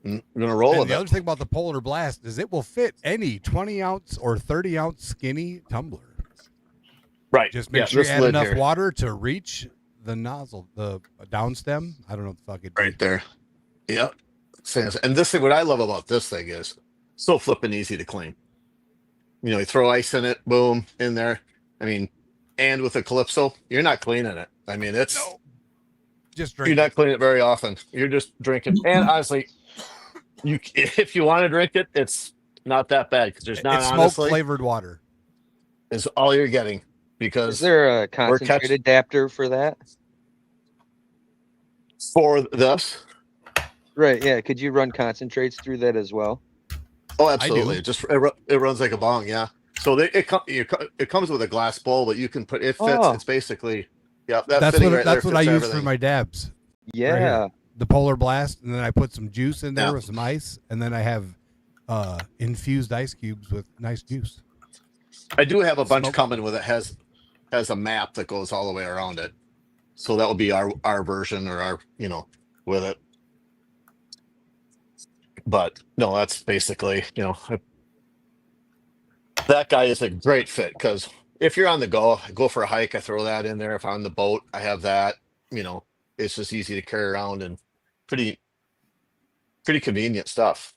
And we're gonna roll And with the it. other thing about the Polar Blast is it will fit any 20-ounce or 30-ounce skinny tumbler. Right. Just make Yeah, sure you this add lid enough here. water to reach the nozzle, the downstem. I don't know what the fuck it is. Right there. Yep. And this thing, what I love about this thing is so flipping easy to clean. You throw ice in it, boom, in there. I mean, and with a Calypso, you're not cleaning it. I mean, Just you're drink not it. cleaning it very often. You're just drinking. And honestly, if you want to drink it, it's not that bad because there's not It's smoke honestly flavored water. is all you're getting because Is there a concentrate adapter for that? for this. Right, yeah. Could you run concentrates through that as well? Oh, absolutely. do. It runs like a bong, yeah. So it comes with a glass bowl, but you can put it fits. Oh. It's basically That's fitting what right that's there what I fits use everything. for my dabs. Yeah. The Polar Blast, and then I put some juice in there Yeah. with some ice, and then I have infused ice cubes with nice juice. I do have a bunch Smoke. coming with it has a map that goes all the way around it. So that would be our version or our with it. But no, that's basically that guy is a great fit because if you're on the go, I go for a hike, I throw that in there. If I'm on the boat, I have that. It's just easy to carry around and pretty convenient stuff.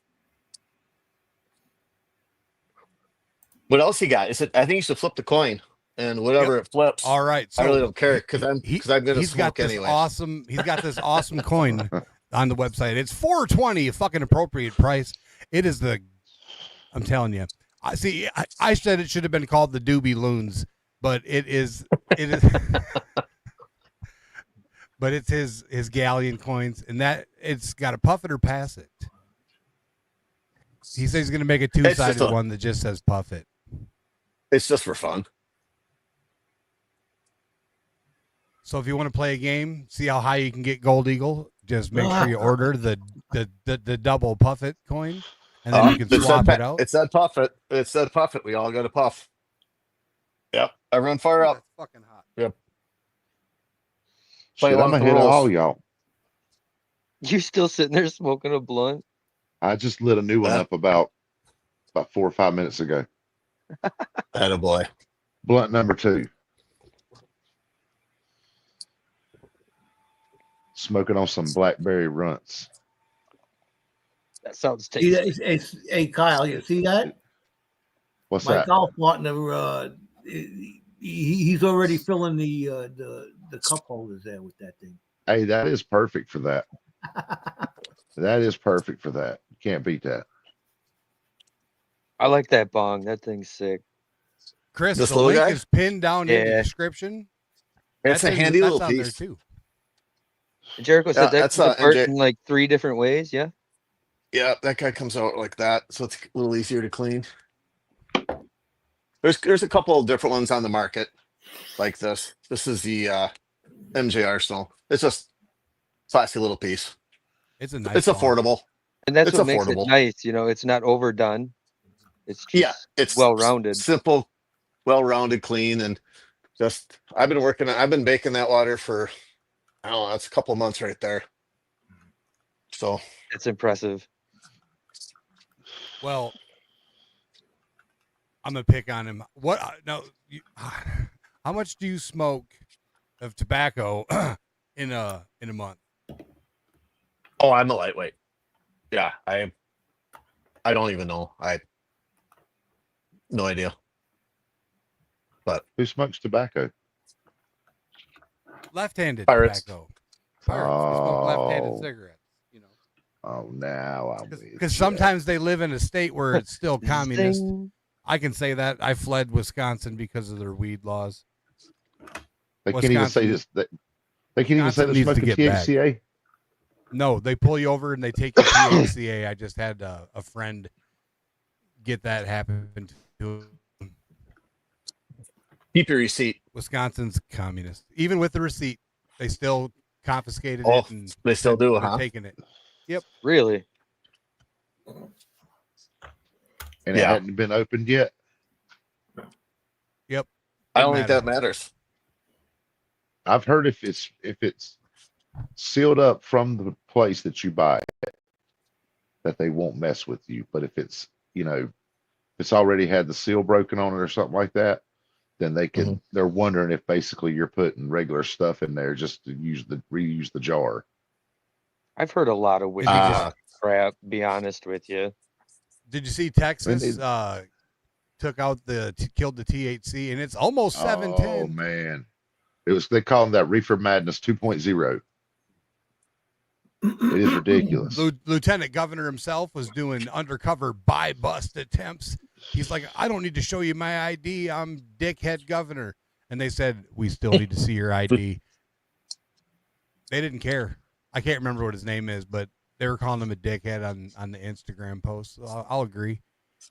What else you got? I think you should flip the coin and whatever it flips. All right, so I really don't care because I'm going to he's got smoke this anyway. awesome. He's got this awesome coin on the website. It's $4.20, a fucking appropriate price. It is I'm telling you. I see. I said it should have been called the Doobie Loons, but it is. But it's his galleon coins, and that it's got to puff it or pass it. He says he's going to make a two-sided one that just says puff it. It's just for fun. So if you want to play a game, see how high you can get Gold Eagle, just make sure you order the double puff it coin, and then you can swap it out. It's that puff it. It's that puff it. We all got to puff. Yep. Everyone fire up. That's fucking hot. Yep. Shit, I'm ahead of all y'all. You're still sitting there smoking a blunt? I just lit a new one up about 4 or 5 minutes ago. Attaboy. Blunt number 2. Smoking on some blackberry runts. That sounds See, tasty. hey, Kyle, you see that? What's My that? golf partner, he's already filling the cup holders there with that thing. Hey, that is perfect for that. That is perfect for that. You can't beat that. I like that bong. That thing's sick. Chris, This the little link guy? is pinned down in the Yeah. description. It's a That's handy little on there piece. too. Jericho said Yeah, that that's, comes apart MJ. in like 3 different ways. Yeah. Yeah, that guy comes out like that, so it's a little easier to clean. There's a couple of different ones on the market like this. This is the MJ Arsenal. It's just classy little piece. It's a nice. It's bong. affordable. And that's It's what makes it affordable. nice. You know, it's not overdone. It's just Yeah, it's well-rounded. simple, well-rounded, clean, and just I've been baking that water for I don't know, that's a couple of months right there. So It's impressive. Well, I'm gonna pick on him. What? No. How much do you smoke of tobacco in a month? oh, I'm a lightweight. Yeah, I don't even know. No idea. Who smokes tobacco? Left-handed Pirates. tobacco. Pirates. They smoke left-handed Oh. cigarettes. You know, Oh, now I'm with because you. sometimes they live in a state where it's still communist. Zing. I can say that I fled Wisconsin because of their weed laws. They can't even say Wisconsin- this. They can't even say Wisconsin they're needs to smoking get back. THCA. No, they pull you over and they take your THCA. I just had a friend get that happen to him. Keep your receipt. Wisconsin's communist. Even with the receipt, they still confiscated Oh, it and they still do, they're huh? taking it. Really? And it Yeah. hadn't been opened yet. Yep. I don't Doesn't think that matters. I've heard if it's sealed up from the place that you buy it, that they won't mess with you. But if it's, if it's already had the seal broken on it or something like that, then they can, they're wondering if basically you're putting regular stuff in there just to reuse the jar. I've heard a lot of wicked crap, be honest with you. Did you see Texas killed the THC and it's almost 710. Oh man. They call them that reefer madness 2.0. It is ridiculous. Lieutenant Governor himself was doing undercover buy-bust attempts. He's like, I don't need to show you my ID. I'm dickhead governor. And they said, we still need to see your ID. They didn't care. I can't remember what his name is, but they were calling him a dickhead on the Instagram post. So I'll agree.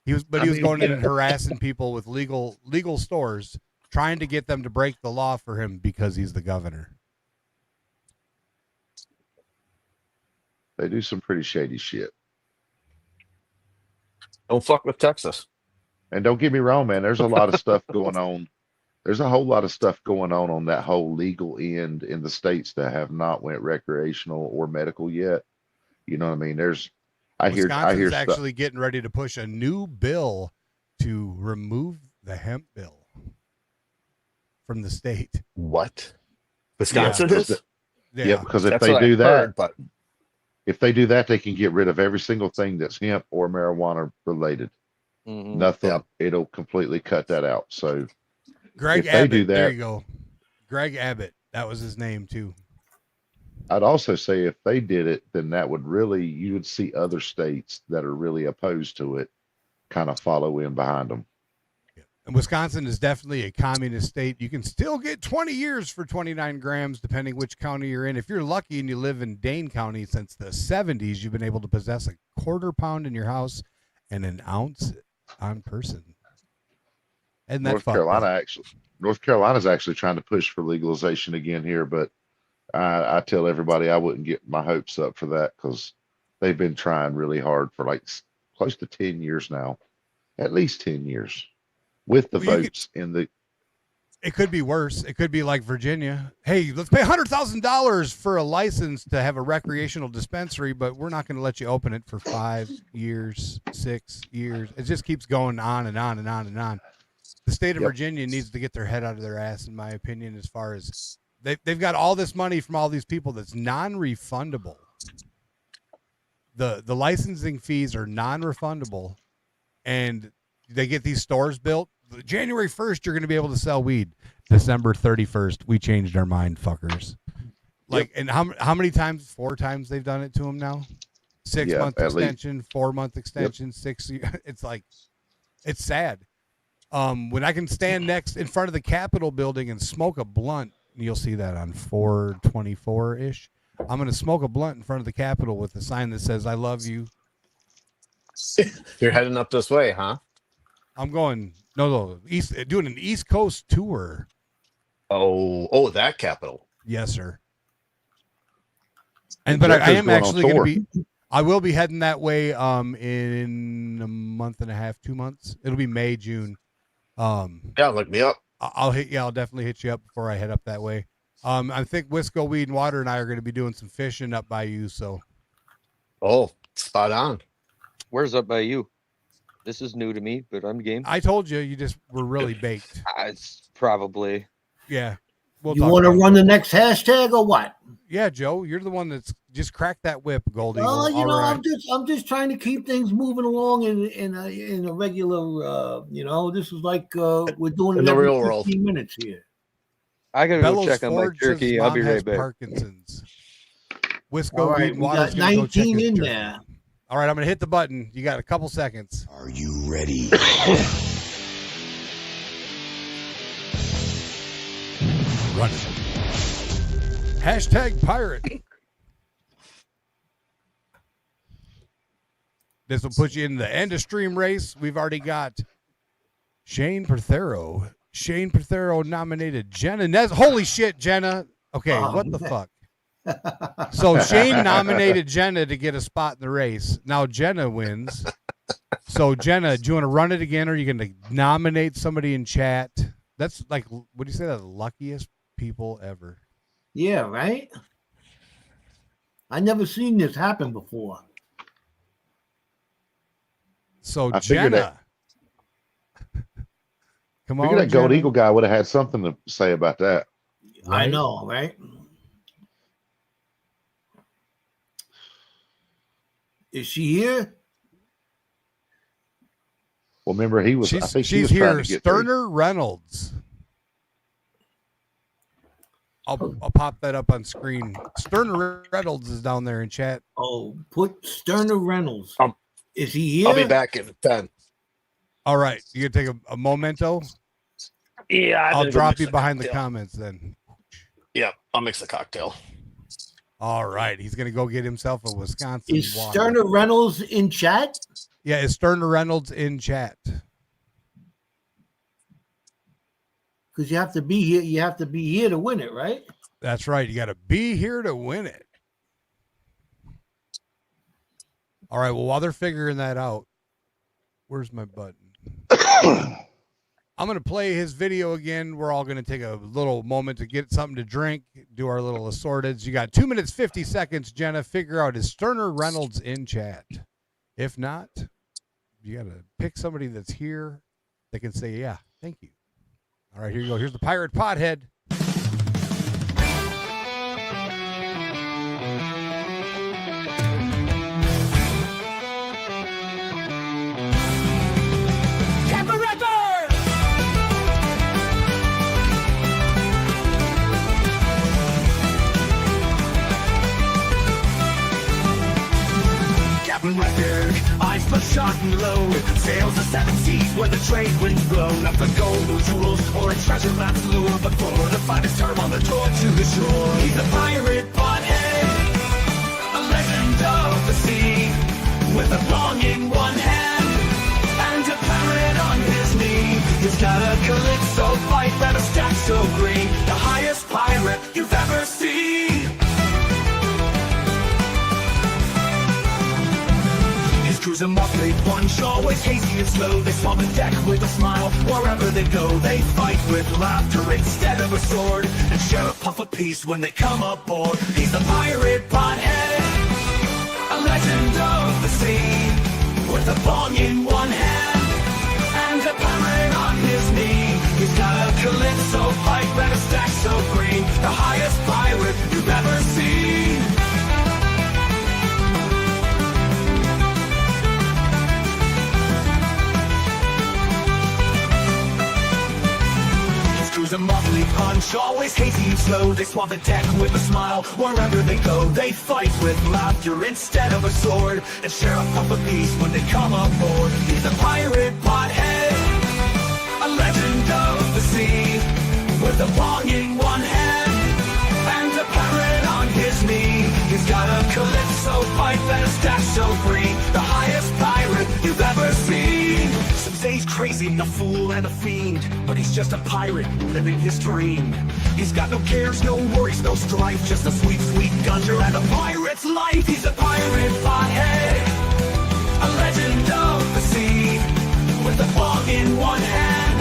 He was going in and harassing people with legal stores, trying to get them to break the law for him because he's the governor. They do some pretty shady shit. Don't fuck with Texas. And don't get me wrong, man, there's a lot of stuff going on. There's a whole lot of stuff going on that whole legal end in the states that have not went recreational or medical yet. You know what I mean? I hear Wisconsin's stuff. actually getting ready to push a new bill to remove the hemp bill from the state. What? Wisconsin Yeah, is? Yeah, because if That's they what do I've that, heard, but if they do that, they can get rid of every single thing that's hemp or marijuana related. Nothing. Yep. It'll completely cut that out. So Greg if they Abbott, do that, there you go. Greg Abbott, that was his name too. I'd also say if they did it, then you would see other states that are really opposed to it kind of follow in behind them. And Wisconsin is definitely a communist state. You can still get 20 years for 29 grams, depending which county you're in. If you're lucky and you live in Dane County since the 70s, you've been able to possess a quarter pound in your house and an ounce on person. And North Carolina's actually trying to push for legalization again here, but I tell everybody I wouldn't get my hopes up for that because they've been trying really hard for like close to 10 years now, at least 10 years with the votes in the. It could be worse. It could be like Virginia. Hey, let's pay $100,000 for a license to have a recreational dispensary, but we're not going to let you open it for 5 years, 6 years. It just keeps going on and on and on and on. The state of Virginia needs to get their head out of their ass, in my opinion, as far as they've got all this money from all these people that's non-refundable. The licensing fees are non-refundable, and they get these stores built. January 1st, you're going to be able to sell weed. December 31st, we changed our mind, fuckers. Like, and how many times? 4 times they've done it to them now. 6-month extension, 4-month extension, 6. It's like, it's sad. When I can stand next in front of the Capitol building and smoke a blunt, you'll see that on 4/24-ish. I'm going to smoke a blunt in front of the Capitol with a sign that says, "I love you." You're heading up this way, huh? I'm going east, doing an East Coast tour. Oh, that Capitol. Yes, sir. But I am actually going to be. I will be heading that way in a month and a half, 2 months. It'll be May, June. Yeah, look me up. I'll definitely hit you up before I head up that way. I think Wisco, Weed, and Water and I are going to be doing some fishing up by you. So. Oh, spot on. Where's up by you? This is new to me, but I'm game. I told you, you just were really baked. It's probably. Yeah. You want to run the next hashtag or what? Yeah, Joe, you're the one that's just cracked that whip, Goldie. Well, I'm just trying to keep things moving along in a regular. This is like we're doing it in the every real 15 world. minutes here. I gotta Bellows go check on my Ford turkey. says I'll be Mom right has back. Parkinson's. Wisco, All right, Weed, and we Water's got gonna go check 19 his in turkey. there. All right, I'm going to hit the button. You got a couple seconds. Are you ready? Run it. Hashtag pirate. This will put you in the end of stream race. We've already got Shane Perthero. Shane Perthero nominated Jenna. Holy shit, Jenna. Okay, what the fuck? So Shane nominated Jenna to get a spot in the race. Now Jenna wins. So Jenna, do you want to run it again, or are you going to nominate somebody in chat? That's like, what do you say? The luckiest people ever. Yeah, right. I never seen this happen before. So I figured Jenna, come on, Figure that Gold Jenna. Eagle guy would have had something to say about that. I know, right? Is she here? Well, remember he was. I think he She's was trying here. to get Sterner Reynolds. I'll pop that up on screen. Sterner Reynolds is down there in chat. Oh, put Sterner Reynolds. Is he here? I'll be back in 10. All right, you gonna take a memento? Yeah, I'll drop you behind the comments then. Yeah, I'll mix the cocktail. All right, he's gonna go get himself a Wisconsin Is water. Sterner Reynolds in chat? Yeah, is Sterner Reynolds in chat? Because you have to be here. You have to be here to win it, right? That's right. You got to be here to win it. All right. Well, while they're figuring that out, where's my button? I'm going to play his video again. We're all going to take a little moment to get something to drink, do our little assorteds. You got 2 minutes, 50 seconds, Jenna. Figure out, is Sterner Reynolds in chat? If not, you got to pick somebody that's here that can say, yeah, thank you. All right, here you go. Here's the Pirate Pothead. Captain Record, eyes bloodshot and low. Sails the 7 seas where the trade winds blow. Not for gold or jewels or a treasure map's lure, but for the finest term on the tour to the shore. He's a pirate pothead, a legend of the sea, with a thong in one hand and a parrot on his knee. He's got a calypso pipe and a stack so green, the highest pirate you've ever seen. Cruising my fleet, one's always hazy and slow. They swab the deck with a smile. Wherever they go, they fight with laughter instead of a sword, and share a puff of peace when they come aboard. He's the pirate pothead, a legend of the sea, with a bong in one hand and a parrot on his knee. He's got a calypso pipe and a stack so green, the highest pirate you've ever seen. friendly punch, always hazy and slow. They swab the deck with a smile. Wherever they go, they fight with laughter instead of a sword, and share a puff of peace when they come aboard. He's a pirate pothead, a legend of the sea, with a bong in one hand and a parrot on his knee. He's got a calypso pipe and a stash so free, the highest pirate you've ever seen. Some say he's crazy, a fool and a fiend, but he's just a pirate living his dream. He's got no cares, no worries, no strife, just a sweet, sweet gudger and a pirate's life. He's a pirate pothead, a legend of the sea, with a bong in one hand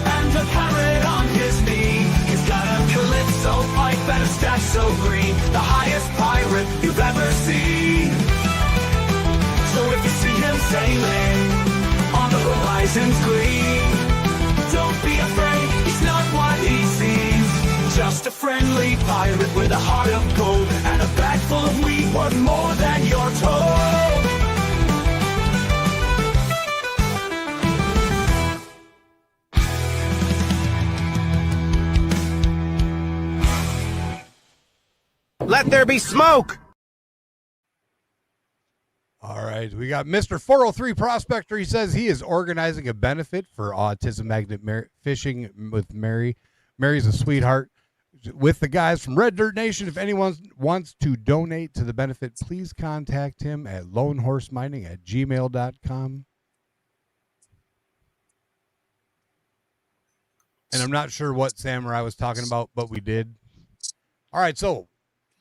and a parrot on his knee. He's got a calypso pipe and a stash so green, the highest pirate you've ever seen. So if you see him sailing on the horizon's gleam, don't be afraid, he's not what he seems. Just a friendly pirate with a heart of gold and a bag full of weed worth more than you're told. Let there be smoke! All right, we got Mr. 403 Prospector. He says he is organizing a benefit for Autism Magnet Fishing with Mary. Mary's a sweetheart. With the guys from Red Dirt Nation, if anyone wants to donate to the benefit, please contact him at lonehorse.mining@gmail.com. And I'm not sure what Samurai was talking about, but we did. All right, so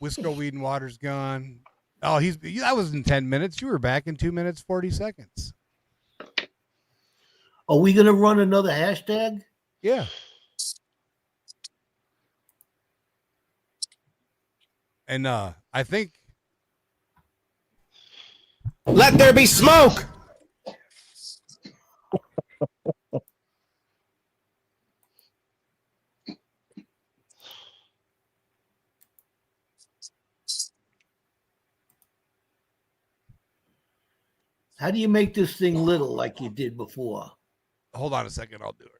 Wisco Weed and Water's gone. Oh, that was in 10 minutes. You were back in 2 minutes, 40 seconds. Are we going to run another hashtag? Yeah. And I think. Let there be smoke! How do you make this thing little like you did before? Hold on a second. I'll do it.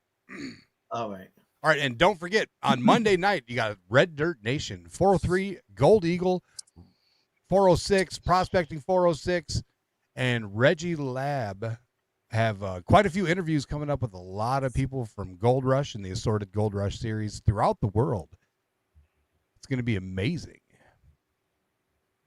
All right. All right. And don't forget, on Monday night, you got Red Dirt Nation, 403, Gold Eagle, 406, Prospecting 406, and Reggie Lab have quite a few interviews coming up with a lot of people from Gold Rush and the Assorted Gold Rush series throughout the world. It's going to be amazing.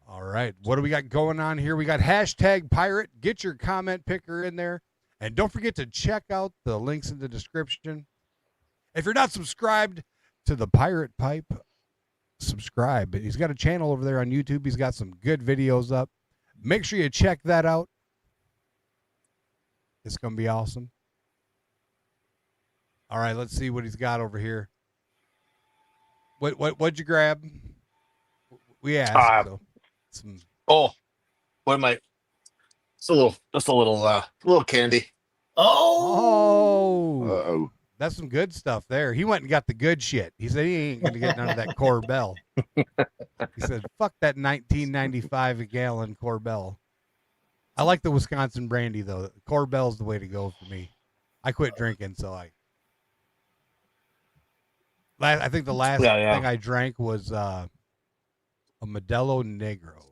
All right, what do we got going on here? We got hashtag pirate. Get your comment picker in there. And don't forget to check out the links in the description. If you're not subscribed to the Pirate Pipe, subscribe. He's got a channel over there on YouTube. He's got some good videos up. Make sure you check that out. It's going to be awesome. All right, let's see what he's got over here. What'd you grab? We asked. What am I? It's just a little candy. Oh, that's some good stuff there. He went and got the good shit. He said he ain't going to get none of that Corbel. He said, fuck that $19.95 a gallon Corbel. I like the Wisconsin brandy, though. Corbel's the way to go for me. I quit drinking, so I think the last thing I drank was a Modelo Negro.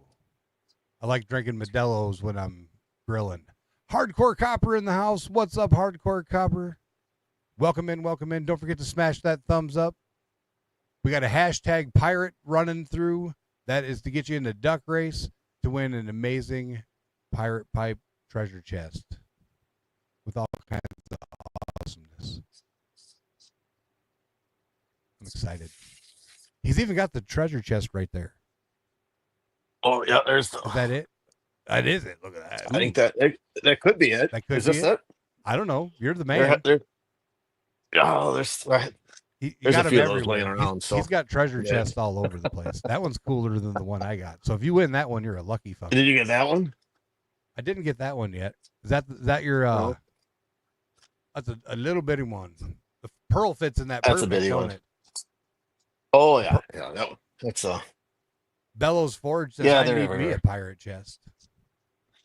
I like drinking Modelo's when I'm grilling. Hardcore Copper in the house. What's up, Hardcore Copper? Welcome in, welcome in. Don't forget to smash that thumbs up. We got a hashtag pirate running through. That is to get you in the duck race to win an amazing Pirate Pipe treasure chest with all kinds of awesomeness. I'm excited. He's even got the treasure chest right there. Oh yeah, there's. Is that it? That is it. Look at that. I think that could be it. That could is be this it? I don't know. You're the man. There's got a few of those laying around. He's got treasure chests all over the place. That one's cooler than the one I got. So if you win that one, you're a lucky fucker. Did you get that one? I didn't get that one yet. Is that your? No. That's a little bitty one. The pearl fits in that. That's a bitty one. Oh yeah, that one. That's Bellows Forge says I need me a pirate chest.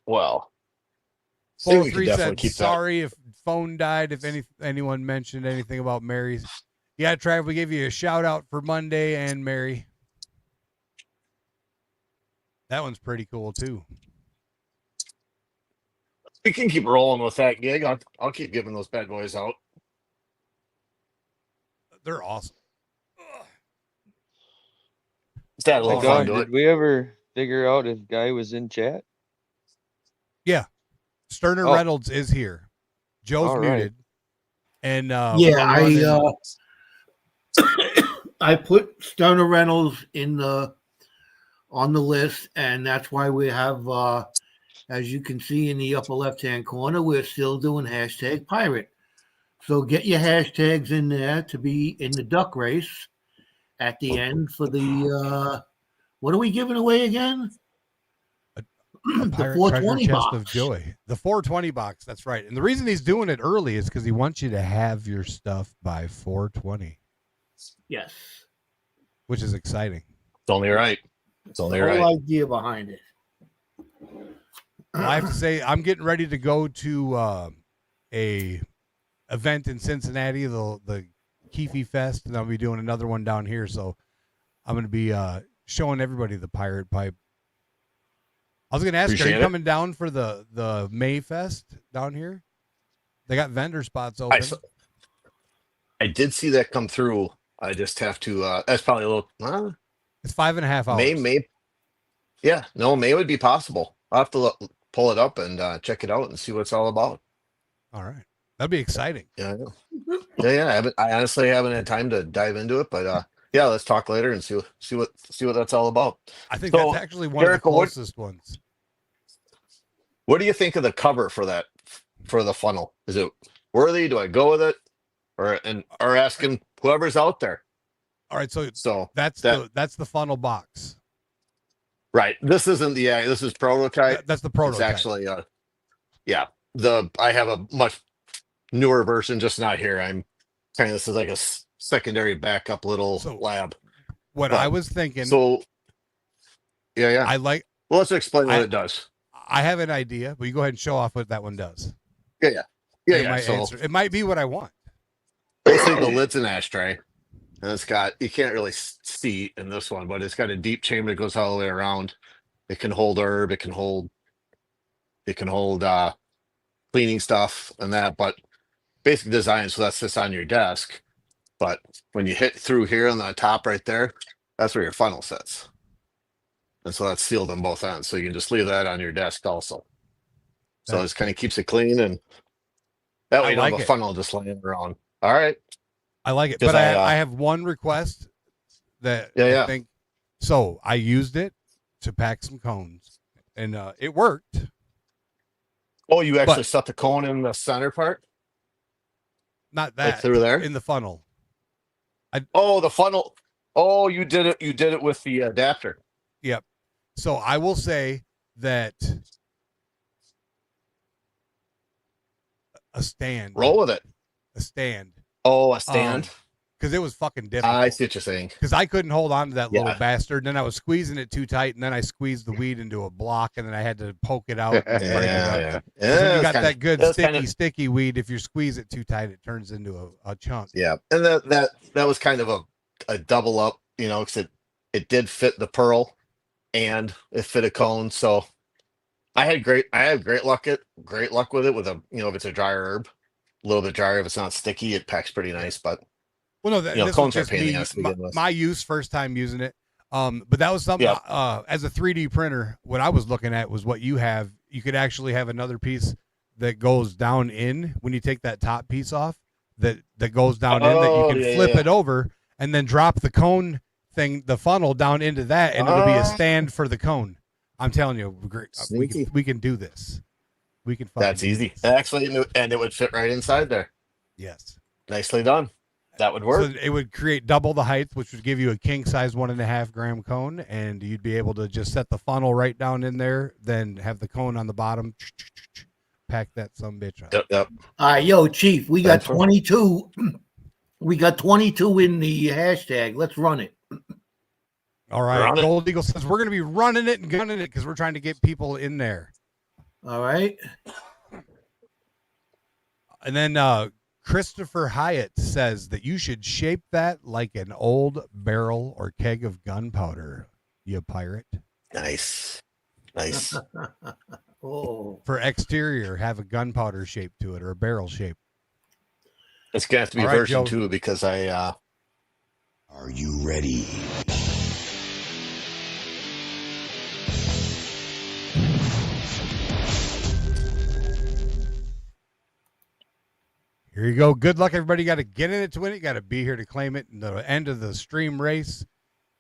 Well, 403 said sorry if phone died. If anyone mentioned anything about Mary's, Yeah, Trav, we gave you a shout out for Monday and Mary. That one's pretty cool too. We can keep rolling with that gig. I'll keep giving those bad boys out. They're awesome. It's that a little fun to Did it. we ever figure out if Guy was in chat? Yeah. ℨ𝕠𝕤𝕚 is here. Joe's All right. muted. And I put ℨ𝕠𝕤𝕚 on the list, and that's why we have as you can see in the upper left-hand corner, we're still doing #pirate. So get your hashtags in there to be in the duck race at the end for the what are we giving away again? The 420 box of joy. The 420 box, that's right. And the reason he's doing it early is because he wants you to have your stuff by 420. Yes. Which is exciting. It's only right. It's only the right. whole idea behind it. Well, I have to say, I'm getting ready to go to a event in Cincinnati, the Keefe Fest, and I'll be doing another one down here. So I'm going to be showing everybody the pirate pipe. I was going to ask, are you coming down for the May Fest down here? They got vendor spots open. I did see that come through. I just have to. That's probably a little. It's 5.5 hours. May. Yeah, no, May would be possible. I'll have to pull it up and check it out and see what it's all about. All right, that'd be exciting. Yeah, I know. Yeah. I honestly haven't had time to dive into it, but yeah, let's talk later and see what that's all about. I think that's actually one of the closest ones. What do you think of the cover for the funnel? Is it worthy? Do I go with it, or asking whoever's out there? All right, so that's the funnel box. Right. This isn't this is prototype. That's the prototype. It's actually I have a much newer version, just not here. This is like a secondary backup little lab. I was thinking. So yeah. Well, let's explain what it does. I have an idea, but you go ahead and show off what that one does. Yeah. It might be what I want. Basically, the lid's an ashtray, and it's got, you can't really see in this one, but it's got a deep chamber that goes all the way around. It can hold herb. It can hold cleaning stuff and that, but basic design so that sits on your desk. But when you hit through here on the top right there, that's where your funnel sits. And so that's sealed on both ends. So you can just leave that on your desk also. So it kind of keeps it clean, and that way you don't have a funnel just laying around. All right. I like it. But I have one request that I think. So I used it to pack some cones, and it worked. Oh, you actually set the cone in the center part? Not that. Like through there? In the funnel. The funnel. Oh, you did it. You did it with the adapter. Yep. So I will say that a stand. Roll with it. A stand. Oh, a stand. Because it was fucking difficult. I see what you're saying. Because I couldn't hold on to that little bastard, and then I was squeezing it too tight, and then I squeezed the weed into a block, and then I had to poke it out. And break it up. So you got that good sticky weed. If you squeeze it too tight, it turns into a chunk. Yeah, and that was kind of a double up, because it did fit the pearl, and it fit a cone. So I had great luck with it. With if it's a dry herb, a little bit drier. If it's not sticky, it packs pretty nice. But well, no, cones are pain in the ass to begin with. My first time using it. But that was something as a 3D printer. What I was looking at was what you have. You could actually have another piece that goes down in when you take that top piece off. That goes down in that you can flip it over and then drop the cone thing, the funnel down into that, and it'll be a stand for the cone. I'm telling you, we can do this. We can. That's easy. Actually, and it would fit right inside there. Yes. Nicely done. That would work. So it would create double the height, which would give you a king size 1.5 gram cone, and you'd be able to just set the funnel right down in there, then have the cone on the bottom. Pack that sumbitch up. Yep. Yo, Chief, we got 22. We got 22 in the hashtag. Let's run it. All right. Gold Eagle says we're going to be running it and gunning it because we're trying to get people in there. All right. And then Christopher Hyatt says that you should shape that like an old barrel or keg of gunpowder, you pirate. Nice. Oh. For exterior, have a gunpowder shape to it or a barrel shape. It's gonna have to be All right, version Joe. 2 because I. Are you ready? Here you go. Good luck, everybody. You got to get in it to win it. You got to be here to claim it in the end of the stream race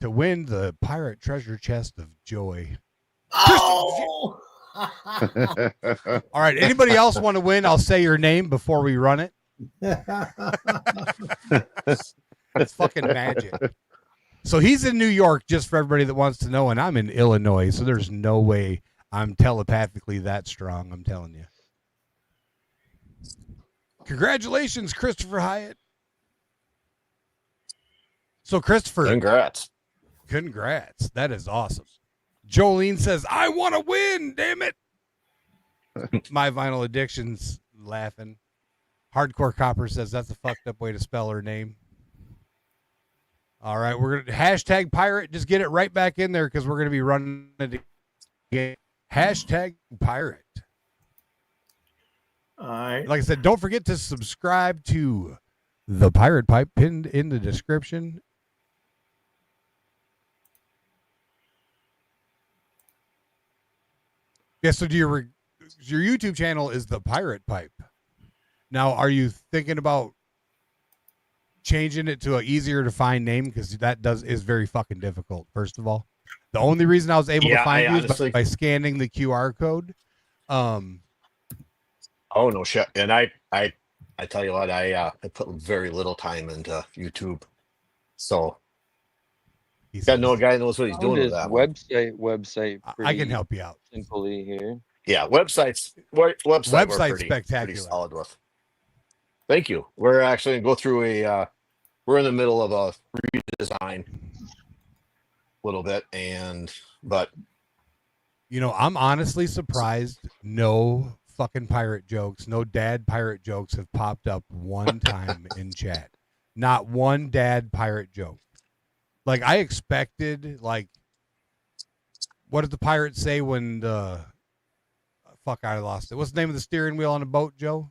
to win the pirate treasure chest of joy. Oh. All right. Anybody else want to win? I'll say your name before we run it. It's fucking magic. So he's in New York, just for everybody that wants to know, and I'm in Illinois, so there's no way I'm telepathically that strong, I'm telling you. Congratulations, Christopher Hyatt. So, Christopher. Congrats. That is awesome. Jolene says, I want to win, damn it. My Vinyl Addiction's laughing. Hardcore Copper says that's a fucked up way to spell her name. All right, we're going to hashtag pirate. Just get it right back in there because we're going to be running it again. Hashtag pirate. All right. Like I said, don't forget to subscribe to the Pirate Pipe pinned in the description. Yeah, so your YouTube channel is the Pirate Pipe. Now, are you thinking about changing it to an easier to find name? Because that is very fucking difficult, first of all. The only reason I was able to find you is by scanning the QR code. Oh no shit! And I tell you what, I put very little time into YouTube, so got no guy knows what he's doing with that website. I can help you out Simply here. Yeah, website's spectacular. Pretty solid with. Thank you. We're actually gonna go through we're in the middle of a redesign, a little bit, but I'm honestly surprised no fucking pirate jokes, no dad pirate jokes have popped up one time in chat. Not one dad pirate joke. Like I expected, like, what did the pirates say when I lost it. What's the name of the steering wheel on a boat, Joe?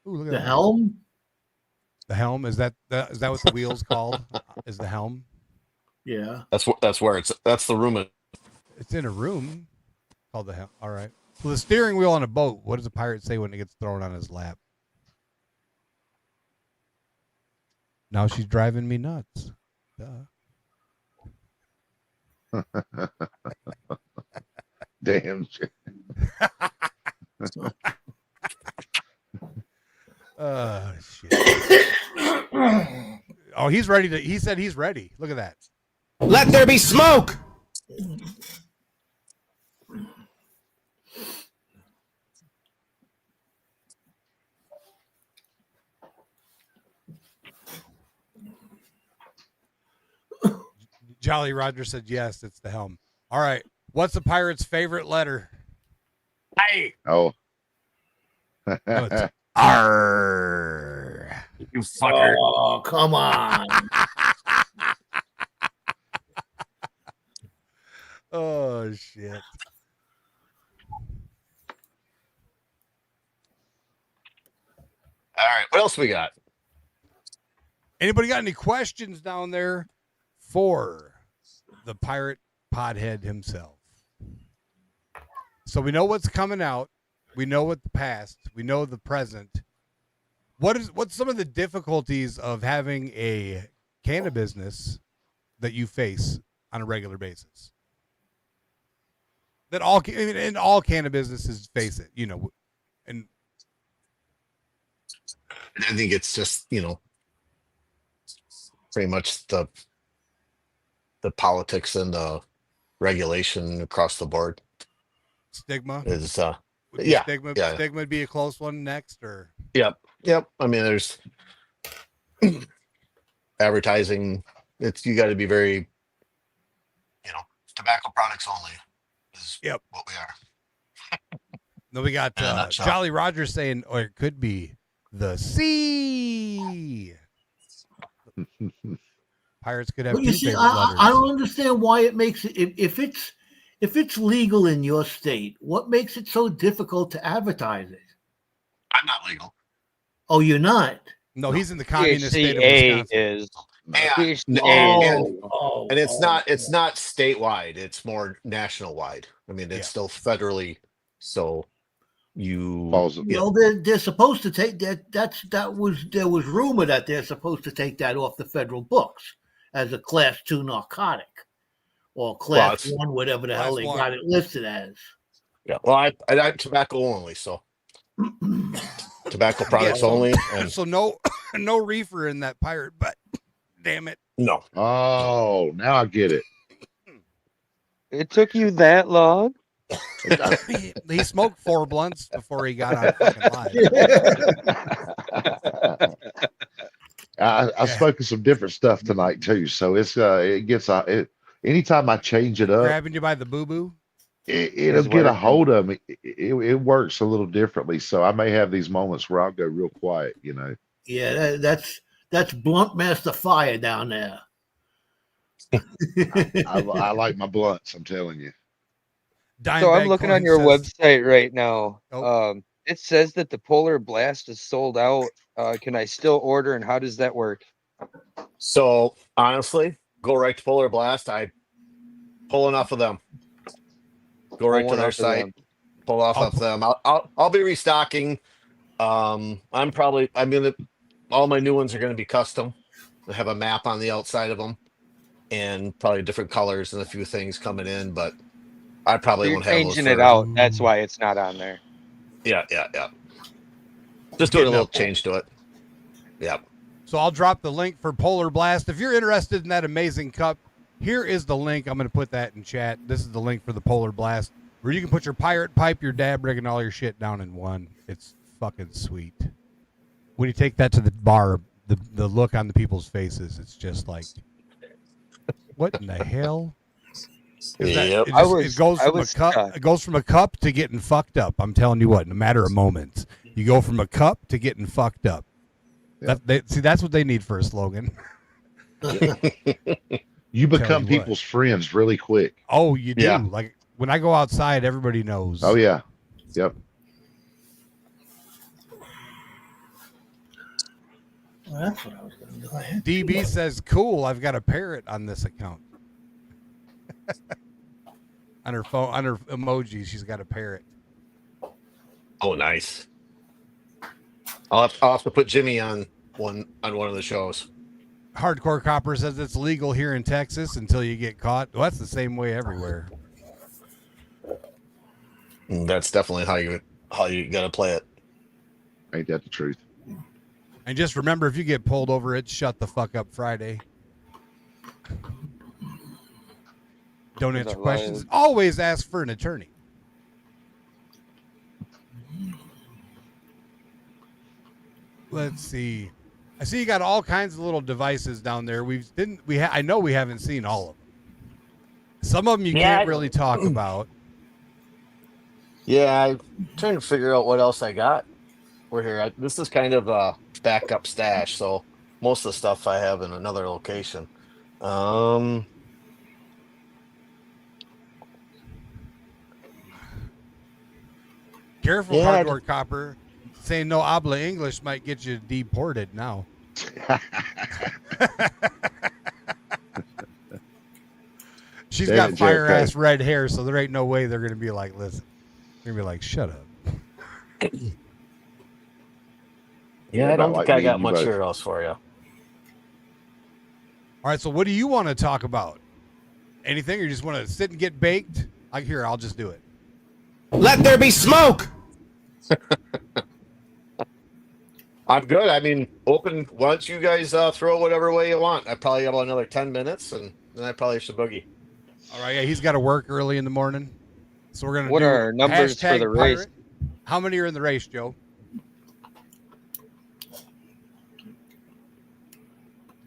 Ooh, look at The that. helm? The helm? Is that what the wheel's called? Is the helm? Yeah. That's the room. It's in a room called the helm. All right. So the steering wheel on a boat, what does a pirate say when it gets thrown on his lap? Now she's driving me nuts. Duh. Damn shit. Shit. Oh, he's ready he said he's ready. Look at that. Let there be smoke. Jolly Roger said yes, it's the helm. All right. What's the pirate's favorite letter? Hey. Oh. No, it's R. You fucker. Oh, come on. Oh, shit. All right. What else we got? Anybody got any questions down there for the pirate pothead himself? So we know what's coming out. We know what the past. We know the present. What's some of the difficulties of having a cannabis business that you face on a regular basis? That all cannabis businesses face it, and I think it's just pretty much the politics and the regulation across the board. Stigma is Stigma would be a close one next, or Yep. I mean, there's advertising. You got to be very, tobacco products only is what we are. No, we got Jolly Roger saying, or it could be the sea. Pirates could have But you two see, favorite letters. I don't understand why it makes it if it's legal in your state. What makes it so difficult to advertise it? I'm not legal. Oh, you're not. No, he's in the communist state of THCA Wisconsin. is. And it's not statewide. It's more national wide. I mean, it's still federally. So they're supposed to take that. There was rumor that they're supposed to take that off the federal books as a class 2 narcotic or class 1, whatever the hell they got it listed as. Yeah. Well, I tobacco only, so tobacco products only. And so no reefer in that pirate butt. Damn it. No. Oh, now I get it. It took you that long? He smoked 4 blunts before he got on fucking live. I spoken some different stuff tonight too, so it's anytime I change it up, Grabbing you by the boo boo. It'll get a hold of me. It works a little differently, so I may have these moments where I'll go real quiet. Yeah, that's Blunt Master Fire down there. I like my blunts. I'm telling you. So I'm looking on your website right now. It says that the Polar Blast is sold out. Can I still order, and how does that work? So honestly, go right to Polar Blast. I pull enough of them. Go right to their site. Pull off of them. I'll be restocking. All my new ones are going to be custom. They have a map on the outside of them, and probably different colors and a few things coming in. But I probably won't have those. Changing it out. That's why it's not on there. Yeah. Just doing a little change to it. Yep. So I'll drop the link for Polar Blast. If you're interested in that amazing cup, here is the link. I'm going to put that in chat. This is the link for the Polar Blast, where you can put your pirate pipe, your dab rig, and all your shit down in one. It's fucking sweet. When you take that to the bar, the look on the people's faces, it's just like, what in the hell? It goes from a cup to getting fucked up. I'm telling you what, in a matter of moments, you go from a cup to getting fucked up. That's what they need for a slogan. You become people's friends really quick. Oh, you do. Yeah. Like when I go outside, everybody knows. Oh yeah. Yep. Well, that's what I was going to do. DB says, "Cool, I've got a parrot on this account." On her phone, on her emoji, she's got a parrot. Oh, nice. I'll have to put Jimmy on one of the shows. Hardcore Copper says it's legal here in Texas until you get caught. Well, that's the same way everywhere. That's definitely how you got to play it. Ain't that the truth? And just remember, if you get pulled over, it's shut the fuck up Friday. Don't answer questions. Always ask for an attorney. Let's see. I see you got all kinds of little devices down there. I know we haven't seen all of them. Some of them you can't really talk about. Yeah, I'm trying to figure out what else I got. We're here. This is kind of a backup stash, so most of the stuff I have in another location. Careful, Hardcore Copper. Saying no habla English might get you deported now. She's got fire ass red hair, so there ain't no way they're gonna be like, listen. They're gonna be like, shut up. Yeah, I don't think I got much here else for you. All right, so what do you want to talk about? Anything, or you just want to sit and get baked? I'll just do it. Let there be smoke. I'm good. I mean, open. Once you guys throw whatever way you want, I probably have another 10 minutes, and then I probably should boogie. All right, yeah, he's got to work early in the morning, so we're gonna. What are our numbers for the race? Pirate. How many are in the race, Joe?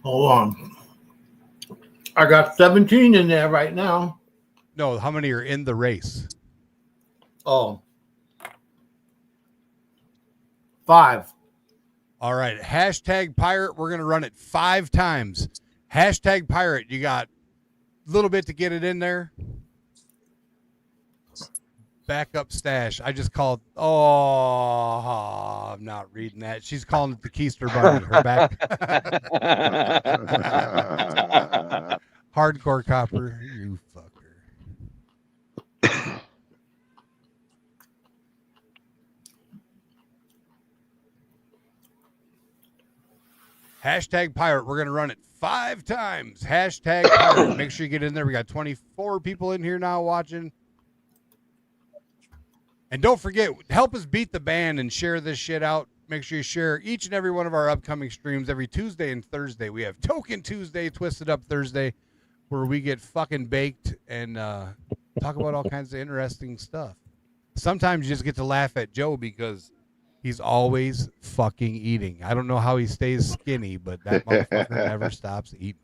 Hold on. I got 17 in there right now. No, how many are in the race? Oh. 5. All right. Hashtag pirate. We're going to run it 5 times. Hashtag pirate. You got a little bit to get it in there. Backup stash. I just called. Oh, I'm not reading that. She's calling it the Keister Bunny. Her back. Hardcore copper. You fucker. Hashtag pirate. We're going to run it 5 times. Hashtag pirate. Make sure you get in there. We got 24 people in here now watching. And don't forget, help us beat the ban and share this shit out. Make sure you share each and every one of our upcoming streams every Tuesday and Thursday. We have Tokin Tuesday, Twisted Up Thursday, where we get fucking baked and talk about all kinds of interesting stuff. Sometimes you just get to laugh at Joe because he's always fucking eating. I don't know how he stays skinny, but that motherfucker never stops eating.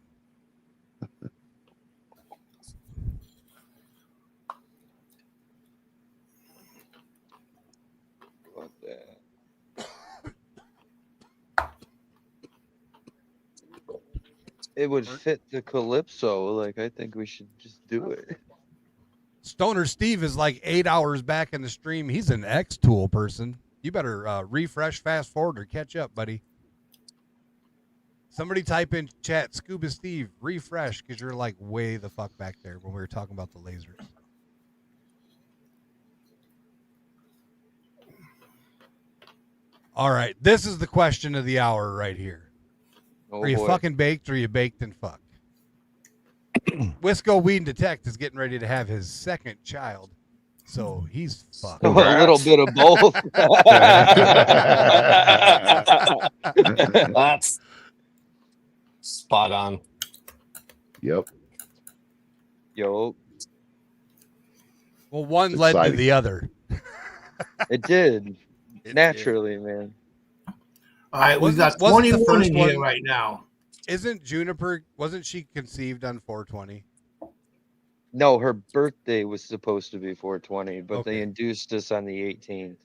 It would fit the Calypso. Like, I think we should just do it. Stoner Steve is like 8 hours back in the stream. He's an X-Tool person. You better refresh, fast forward, or catch up, buddy. Somebody type in chat, Scuba Steve, refresh, because you're like way the fuck back there when we were talking about the lasers. All right, this is the question of the hour right here. Oh, are you fucking baked or are you baked and fucked? Wisco Weed and Detect is getting ready to have his second child, so he's fucked. A little bit of both. That's spot on. Yep. Yo. Well, one led to the other. It did. Naturally, man. All right, we got 21 in here right now. Isn't Juniper, wasn't she conceived on 420? No, her birthday was supposed to be 420, but they induced us on the 18th.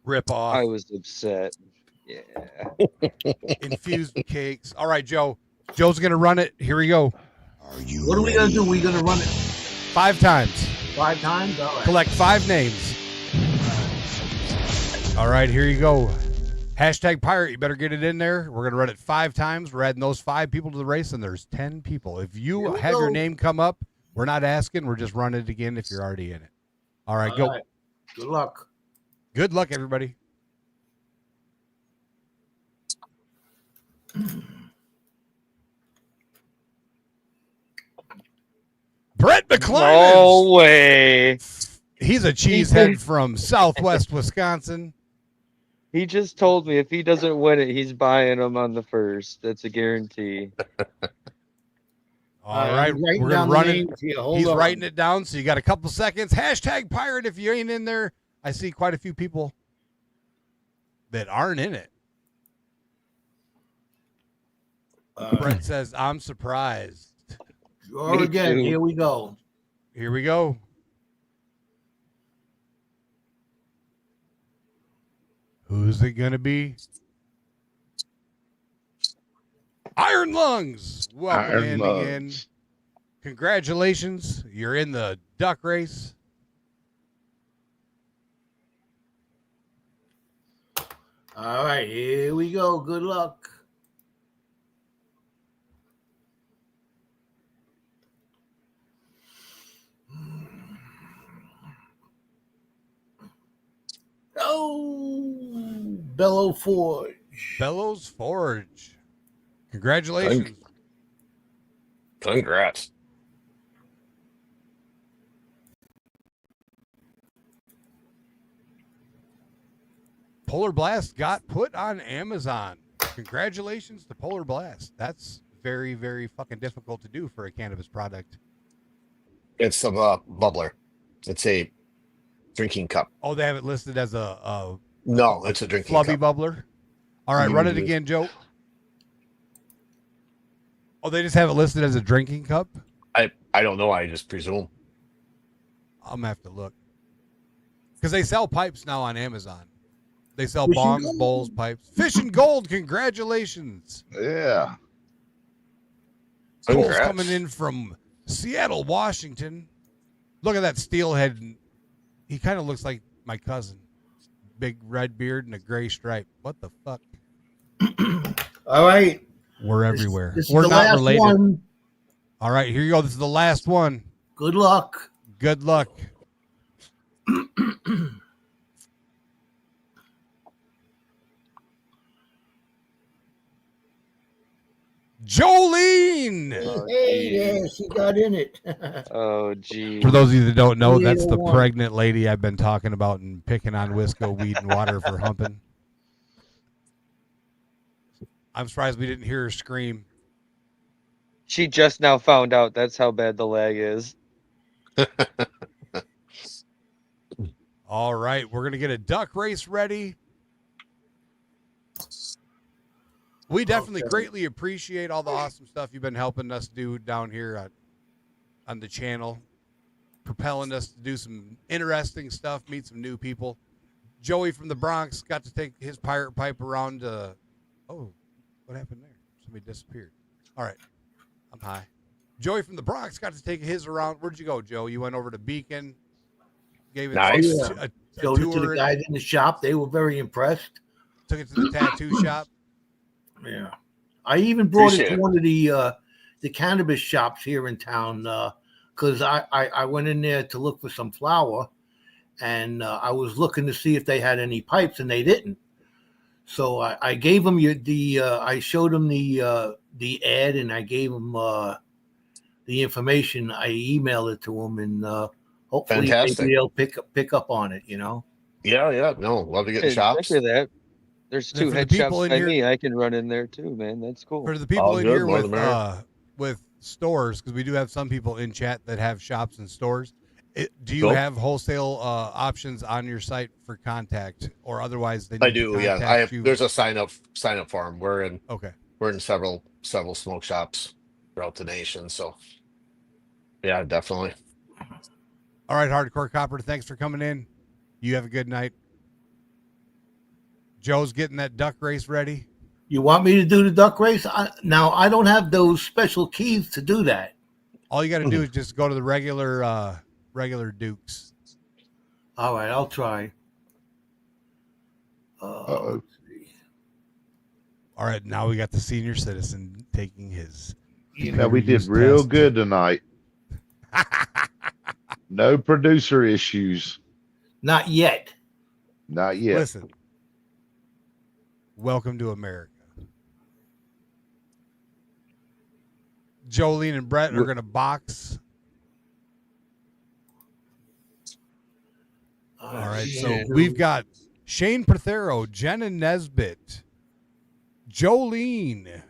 Rip off. I was upset. Yeah. Infused cakes. All right, Joe. Joe's going to run it. Here we go. What are we going to do? We're going to run it 5 times. 5 times? All right. Collect 5 names. All right, here you go. Hashtag pirate, you better get it in there. We're going to run it 5 times. We're adding those 5 people to the race, and there's 10 people. If you have your name come up, we're not asking. We're just running it again if you're already in it. All right, go. Right. Good luck. Good luck, everybody. Brett McClellan. No way. He's a cheesehead from Southwest Wisconsin. He just told me if he doesn't win it, he's buying them on the 1st. That's a guarantee. All right, we're gonna run it. He's writing it down, so you got a couple seconds. Hashtag pirate if you ain't in there. I see quite a few people that aren't in it. Brent says, I'm surprised. Or again, here we go. Here we go. Who's it going to be? Iron Lungs. Welcome in again. Congratulations. You're in the duck race. All right, here we go. Good luck. Oh, Bellow Forge. Bellows Forge. Congratulations. Congrats. Polar Blast got put on Amazon. Congratulations to Polar Blast. That's very, very fucking difficult to do for a cannabis product. It's a bubbler. It's a drinking cup. Oh, they have it listed as no, it's a drinking flubby cup. bubbler. All right, run it again, Joe. Oh, they just have it listed as a drinking cup? I don't know. I just presume. I'm going to have to look. Because they sell pipes now on Amazon. They sell Fishing bongs, gold. bowls, pipes. Fishing gold. Congratulations. Yeah. Cole's Congrats. coming in from Seattle, Washington. Look at that steelhead. He kind of looks like my cousin. Big red beard and a gray stripe. What the fuck? All right. We're everywhere. This is We're the not last related. one. All right, here you go. This is the last one. Good luck. Good luck. Jolene. Hey, yeah, she got in it. Oh, gee. For those of you that don't know, that's the 381. pregnant lady I've been talking about and picking on Wisco, weed, and water for humping. I'm surprised we didn't hear her scream. She just now found out that's how bad the lag is. All right, we're going to get a duck race ready. We definitely greatly appreciate all the awesome stuff you've been helping us do down here on the channel, propelling us to do some interesting stuff, meet some new people. Joey from the Bronx got to take his pirate pipe around. Oh, what happened there? Somebody disappeared. All right, I'm high. Joey from the Bronx got to take his around. Where'd you go, Joe? You went over to Beacon, gave it Nice. a Showed it to tour, the guys in the shop. They were very impressed. took it to the tattoo shop. Yeah. I even brought Appreciate it to one of the cannabis shops here in town because I went in there to look for some flour, and I was looking to see if they had any pipes, and they didn't. So I gave them I showed them the ad, and I gave them the information. I emailed it to them, and hopefully Fantastic. maybe they'll pick up on it. You know. Yeah. No, love to get in shops. Check that. There's And then two for the head people shops in by here- me. I can run in there too, man. That's cool. For the people All in good, here more the merrier. with stores, because we do have some people in chat that have shops and stores. Do you Cool. have wholesale options on your site for contact, or otherwise they need I to do. Yeah, contact you? There's a sign up form. We're in several smoke shops throughout the nation. So yeah, definitely. All right, Hardcore Copper, thanks for coming in. You have a good night. Joe's getting that duck race ready. You want me to do the duck race? Now I don't have those special keys to do that. All you got to do is just go to the regular Dukes. All right, I'll try. All right, now we got the senior citizen taking his. Yeah, we did real good tonight. No producer issues. Not yet. Not yet. Listen, welcome to America. Jolene and Brett are going to box. All right, so we've got Shane Prothero, Jenna Nesbitt, Jolene,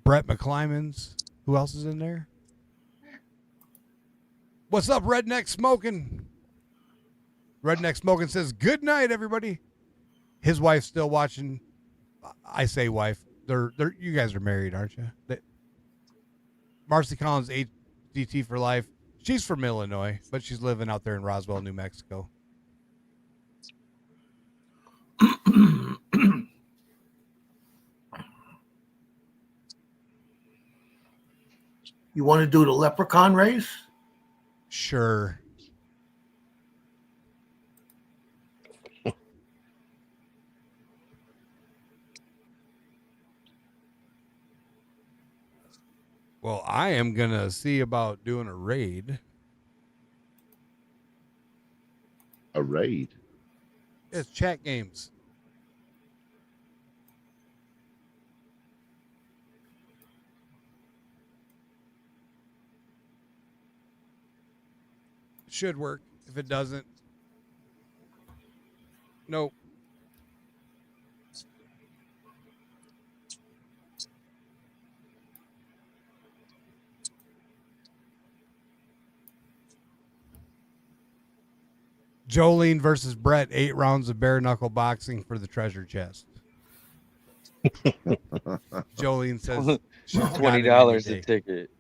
Brett McClymans. Who else is in there? What's up, Redneck Smoking? Redneck Smoking says, good night, everybody. His wife's still watching. I say wife. They're you guys are married, aren't you? Marcy Collins, HDT for life. She's from Illinois, but she's living out there in Roswell, New Mexico. You want to do the leprechaun race? Sure. Well, I am going to see about doing a raid. A raid? It's chat games. Should work. If it doesn't, nope. Jolene versus Brett, 8 rounds of bare knuckle boxing for the treasure chest. Jolene says she's got it $20 any a day. ticket.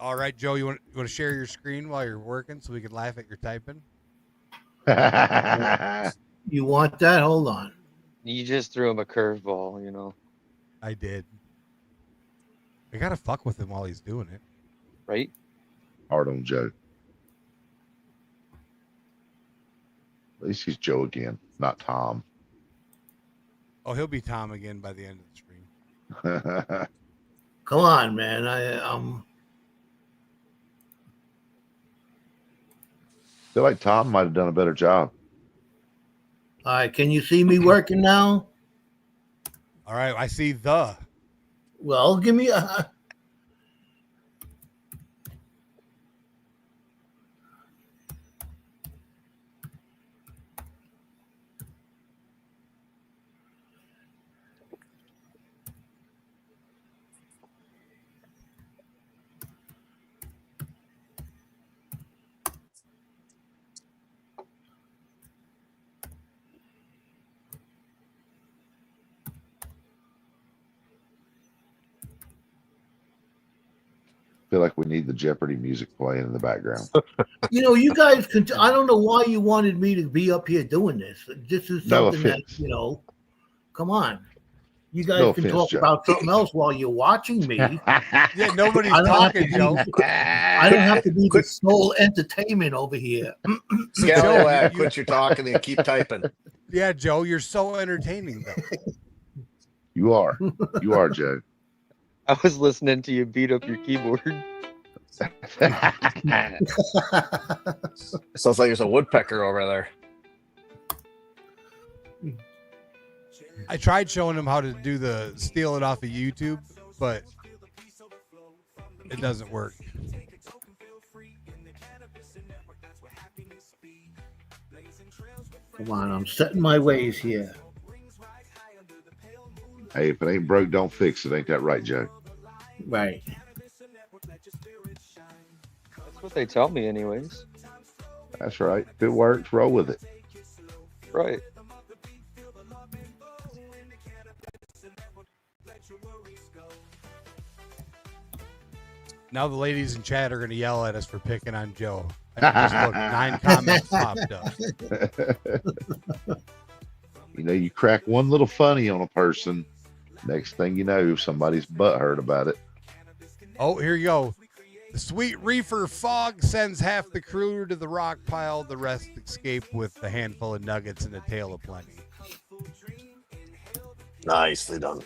All right, Joe, you want to share your screen while you're working so we can laugh at your typing? You want that? Hold on. You just threw him a curveball, you know. I did. I gotta fuck with him while he's doing it. Right? Hard on Joe. At least he's Joe again, not Tom. Oh, he'll be Tom again by the end of the stream. Come on, man. Feel like Tom might have done a better job. All right, can you see me working now? All right, I see the. Well, give me a. Feel like we need the Jeopardy music playing in the background. You know, you guys can. I don't know why you wanted me to be up here doing this. This is something that, you know, come on. You guys can talk about something else while you're watching me. Yeah, nobody's talking, Joe. I don't have to be the sole entertainment over here. Scalawag, quit your talking and keep typing. Yeah, Joe, you're so entertaining, though. You are. You are, Joe. I was listening to you beat up your keyboard. Sounds like there's a woodpecker over there. I tried showing him how to do the steal it off of YouTube, but it doesn't work. Come on, I'm setting my ways here. Hey, if it ain't broke, don't fix it. Ain't that right, Joe? Right. That's what they tell me anyways. That's right. If it works, roll with it. Right. Now the ladies in chat are going to yell at us for picking on Joe. I just looked, 9 comments popped up. You know, you crack one little funny on a person, next thing you know, somebody's butt hurt about it. Oh, here you go. The sweet reefer fog sends half the crew to the rock pile. The rest escape with a handful of nuggets and a tail of plenty. Nicely done.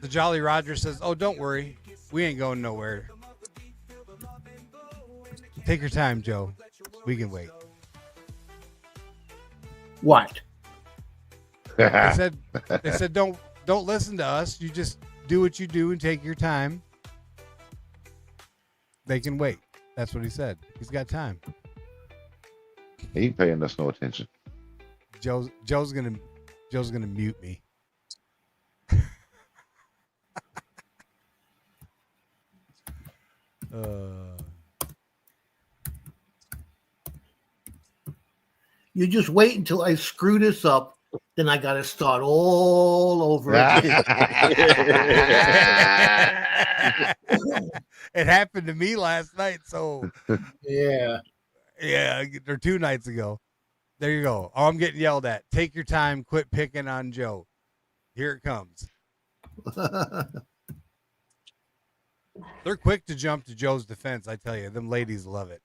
The Jolly Roger says, oh, don't worry. We ain't going nowhere. Take your time, Joe. We can wait. What? They said don't listen to us. You just do what you do and take your time. They can wait. That's what he said. He's got time. He ain't paying us no attention. Joe's gonna mute me. You just wait until I screw this up, then I got to start all over again. It happened to me last night, so yeah, or 2 nights ago. There you go. Oh, I'm getting yelled at. Take your time. Quit picking on Joe. Here it comes. They're quick to jump to Joe's defense. I tell you, them ladies love it.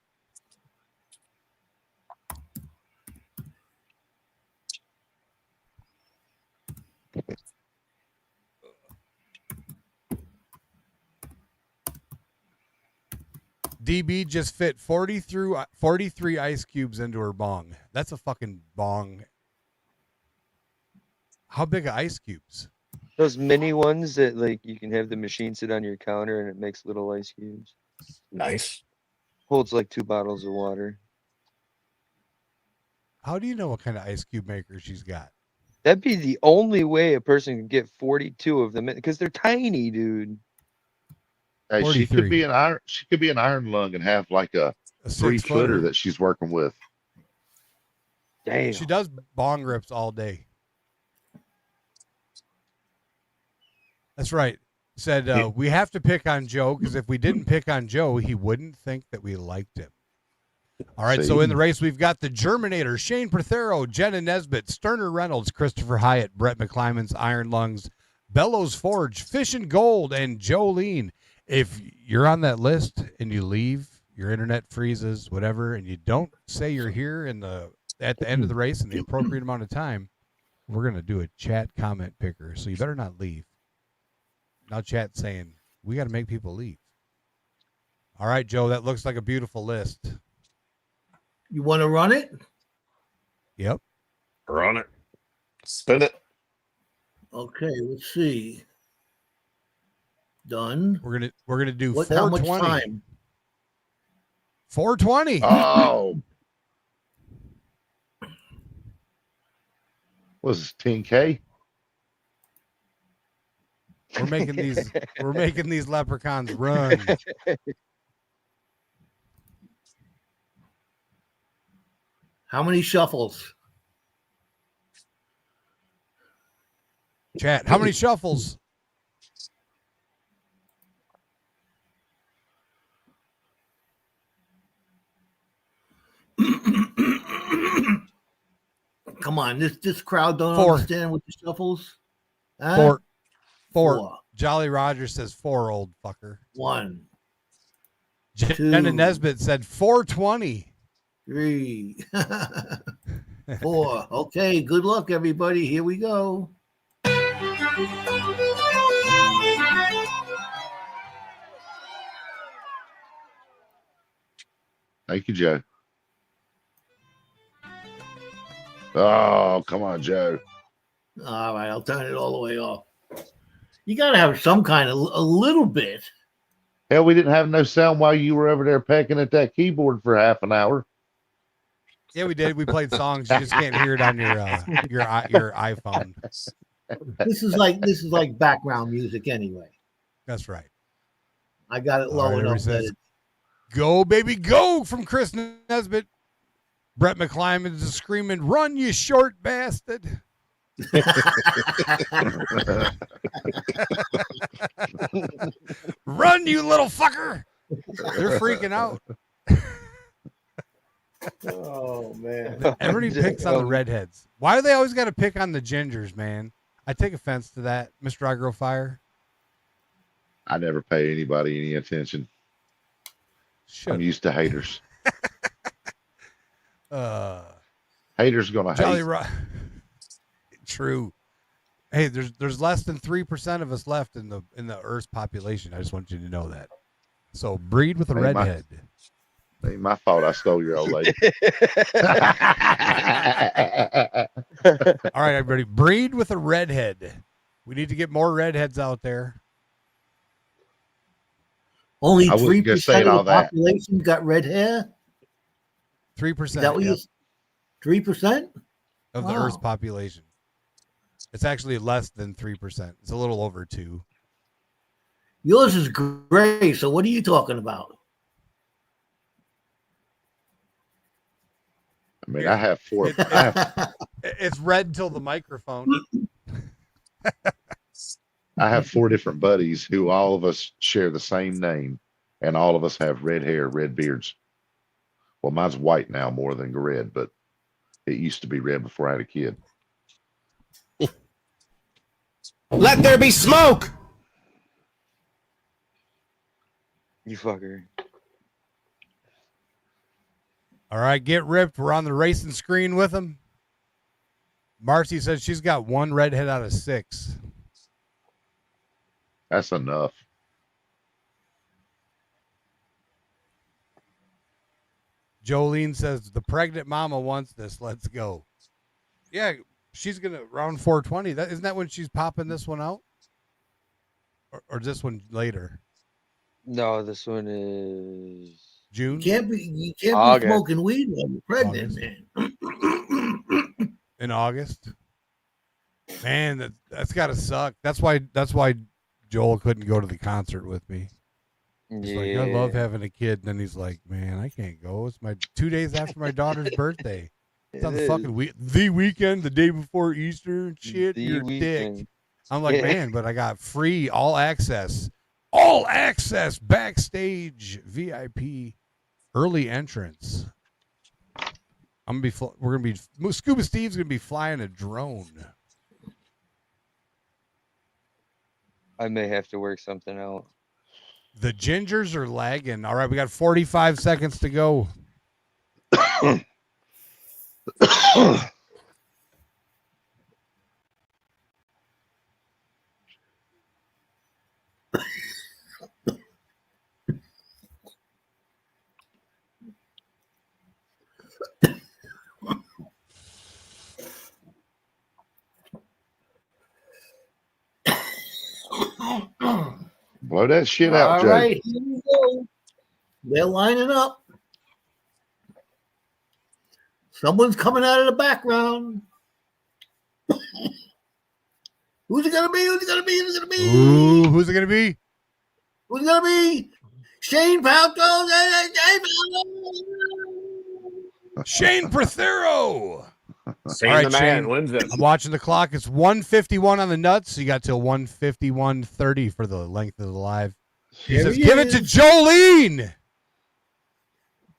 DB just fit 43 ice cubes into her bong. That's a fucking bong. How big are ice cubes? Those mini ones that like you can have the machine sit on your counter and it makes little ice cubes. Nice. Holds like 2 bottles of water. How do you know what kind of ice cube maker she's got? That'd be the only way a person can get 42 of them because they're tiny, dude. Hey, 43. she could be an iron lung and have like a 3-footer that she's working with. Damn. She does bong rips all day. That's right. Said we have to pick on Joe because if we didn't pick on Joe, he wouldn't think that we liked him. All right, so in the race, we've got the Germinator, Shane Prothero, Jenna Nesbitt, Sterner Reynolds, Christopher Hyatt, Brett McClymonds, Iron Lungs, Bellows Forge, Fish and Gold, and Jolene. If you're on that list and you leave, your internet freezes, whatever, and you don't say you're here at the end of the race in the appropriate amount of time, we're going to do a chat comment picker, so you better not leave. Now chat saying, we got to make people leave. All right, Joe, that looks like a beautiful list. You want to run it? Yep. Run it. Spin it. Okay, let's see. Done. We're gonna do What? 420. How much time? 420. Oh. What is this, 10K? We're making these leprechauns run. How many shuffles? Chat, how many shuffles? Come on, this crowd don't 4. understand with the shuffles. Huh? 4. Jolly Roger says 4, old fucker. 1. Jenna Nesbitt said 420. 3. 4. Okay, good luck, everybody. Here we go. Thank you, Joe. Oh, come on, Joe. All right, I'll turn it all the way off. You got to have some kind of a little bit. Hell, we didn't have no sound while you were over there pecking at that keyboard for half an hour. Yeah, we did. We played songs. You just can't hear it on your iPhone. This is like background music anyway. That's right. I got it low enough. Go, baby, go from Chris Nesbitt. Brett McClymonds is screaming, run, you short bastard. Run, you little fucker. They're freaking out. Oh, man. Everybody picks on the redheads. Why do they always got to pick on the gingers, man? I take offense to that, Mr. Agrofire. I never pay anybody any attention. I'm used to haters. Haters gonna hate. True. Hey, there's less than 3% of us left in the Earth's population. I just want you to know that. So breed with a redhead. Ain't my fault I stole your old lady. All right, everybody, breed with a redhead. We need to get more redheads out there. Only 3% of the population got red hair. 3%. That what 3% of the Earth's population. It's actually less than 3%. It's a little over 2. Yours is gray. So what are you talking about? I mean, I have 4. It's red till the microphone. I have 4 different buddies who all of us share the same name, and all of us have red hair, red beards. Well, mine's white now more than red, but it used to be red before I had a kid. Let there be smoke. You fucker. All right, get ripped. We're on the racing screen with them. Marcy says she's got 1 redhead out of 6. That's enough. Jolene says the pregnant mama wants this. Let's go. Yeah, she's gonna round 420. Isn't that when she's popping this one out, or this one later? No, this one is June. You can't be smoking weed while you're pregnant, man. In August. Man, that's gotta suck. That's why Joel couldn't go to the concert with me. He's like, I love having a kid. And then he's like, man, I can't go. It's my 2 days after my daughter's birthday. It's on the fucking the weekend, the day before Easter and shit. You're a dick. I'm like, man, but I got free all access backstage VIP early entrance. Scuba Steve's gonna be flying a drone. I may have to work something out. The gingers are lagging. All right, we got 45 seconds to go. Blow that shit out, All Joe. right, here we go. They're lining up. Someone's coming out of the background. Who's it gonna be? Who's it gonna be? Who's it gonna be? Ooh, who's it gonna be? Who's it gonna be? Shane Falco. Shane Prothero. Shane the man wins it. I'm watching the clock. It's 1:51 on the nuts. So you got till 1:51:30 for the length of the live. He says, "Give it to Jolene."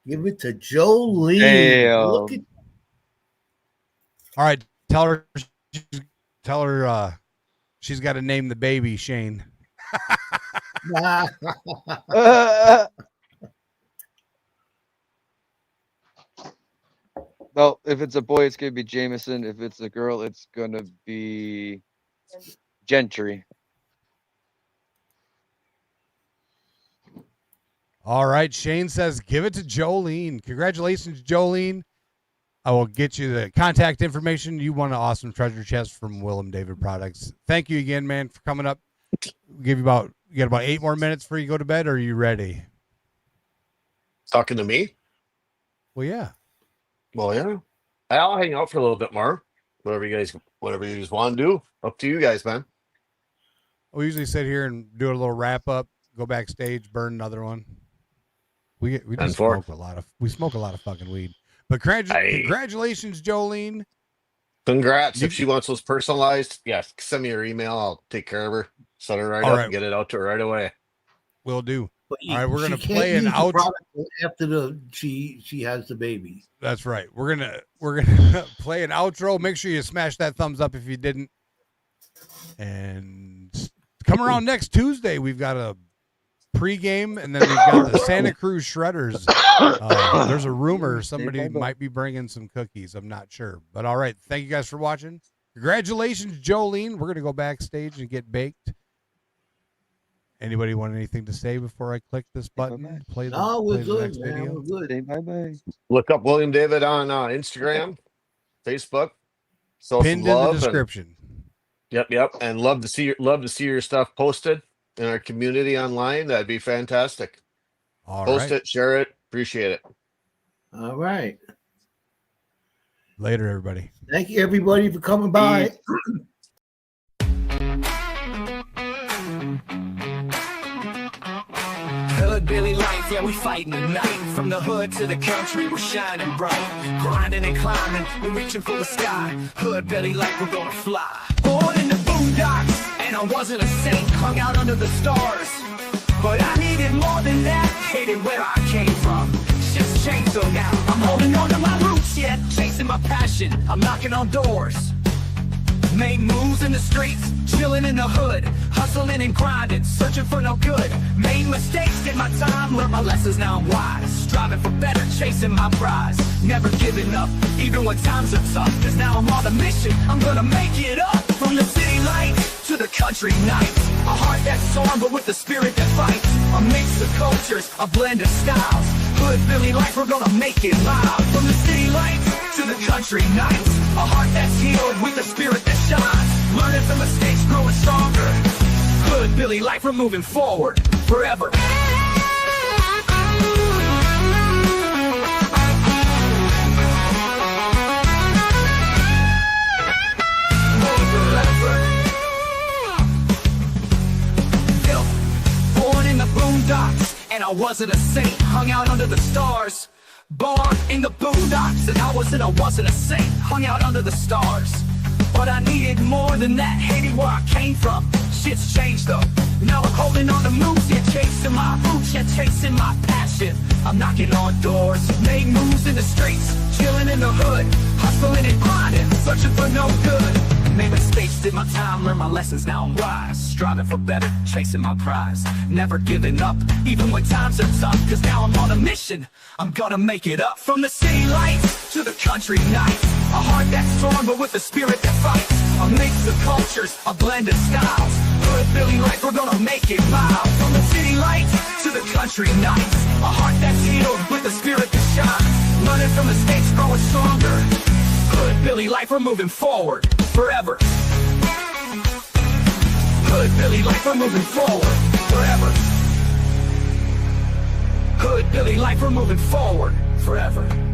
Give it to Jolene. Damn. Look at All right, tell her she's got to name the baby Shane. Well, if it's a boy, it's gonna be Jameson. If it's a girl, it's gonna be Gentry. All right, Shane says, "Give it to Jolene." Congratulations, Jolene. I will get you the contact information. You won an awesome treasure chest from Willem David Products. Thank you again, man, for coming up. We'll give you got about 8 more minutes before you go to bed. Or are you ready? Talking to me? Well, yeah. Well, yeah. I'll hang out for a little bit more. Whatever you guys want to do. Up to you guys, man. We usually sit here and do a little wrap up, go backstage, burn another one. We smoke a lot of fucking weed. But congratulations, Jolene. Congrats. If she wants those personalized, yes, send me her email. I'll take care of her. Set her right up and get it out to her right away. Will do. All right, we're gonna play an outro after she has the baby. That's right. We're gonna play an outro. Make sure you smash that thumbs up if you didn't. And come around next Tuesday. We've got a pregame, and then we've got the Santa Cruz Shredders. There's a rumor somebody might be bringing some cookies. I'm not sure, but all right. Thank you guys for watching. Congratulations, Jolene. We're gonna go backstage and get baked. Anybody want anything to say before I click this button? Play the next video. We're good. Bye-bye. Look up William David on Instagram, Facebook. So pinned in the description. Yep. And love to see your stuff posted in our community online. That'd be fantastic. Post it, share it, appreciate it. All right. Later, everybody. Thank you, everybody, for coming by. HoodBilly Life, yeah, we fighting tonight. From the hood to the country, we're shining bright. Grinding and climbing, we're reaching for the sky. HoodBilly Life, we're gonna fly. Born in the boondocks, and I wasn't a saint. Hung out under the stars, but I needed more than that. Hated where I came from, shit's changed so now I'm holding on to my roots, yet chasing my passion. I'm knocking on doors, made moves in the streets, chilling in the hood, hustling and grinding, searching for no good. Made mistakes, did my time, learned my lessons, now I'm wise. Striving for better, chasing my prize. Never giving up, even when times are tough. Cause now I'm on a mission, I'm gonna make it up. From the city lights to the country nights. A heart that's torn, but with a spirit that fights. A mix of cultures, a blend of styles. HoodBilly Life, we're gonna make it loud. From the city lights to the country nights. A heart that's healed with a spirit that shines. Learning from mistakes, growing stronger. HoodBilly Life, we're moving forward forever. Born in the boondocks, and I wasn't a saint. Hung out under the stars. Born in the boondocks, and I wasn't a saint. Hung out under the stars, but I needed more. more than that. Hated where I came from. Shit's changed though. Now I'm holding on to moves, yeah, chasing my roots, yeah, chasing my passion. I'm knocking on doors, make moves in the streets, chilling in the hood, hustling and grinding, searching for no good. Made mistakes, did my time, learned my lessons, now I'm wise. Striving for better, chasing my prize. Never giving up, even when times are tough. Cause now I'm on a mission, I'm gonna make it up. From the city lights to the country nights. A heart that's strong but with a spirit that fights. A mix of cultures, a blend of styles. HoodBilly Life, we're gonna make it mild. From the city lights to the country nights. A heart that's healed with a spirit that shines. Learning from mistakes, growing stronger. HoodBilly Life, we're moving forward, forever. HoodBilly Life, we're moving forward, forever. HoodBilly Life, we're moving forward, forever.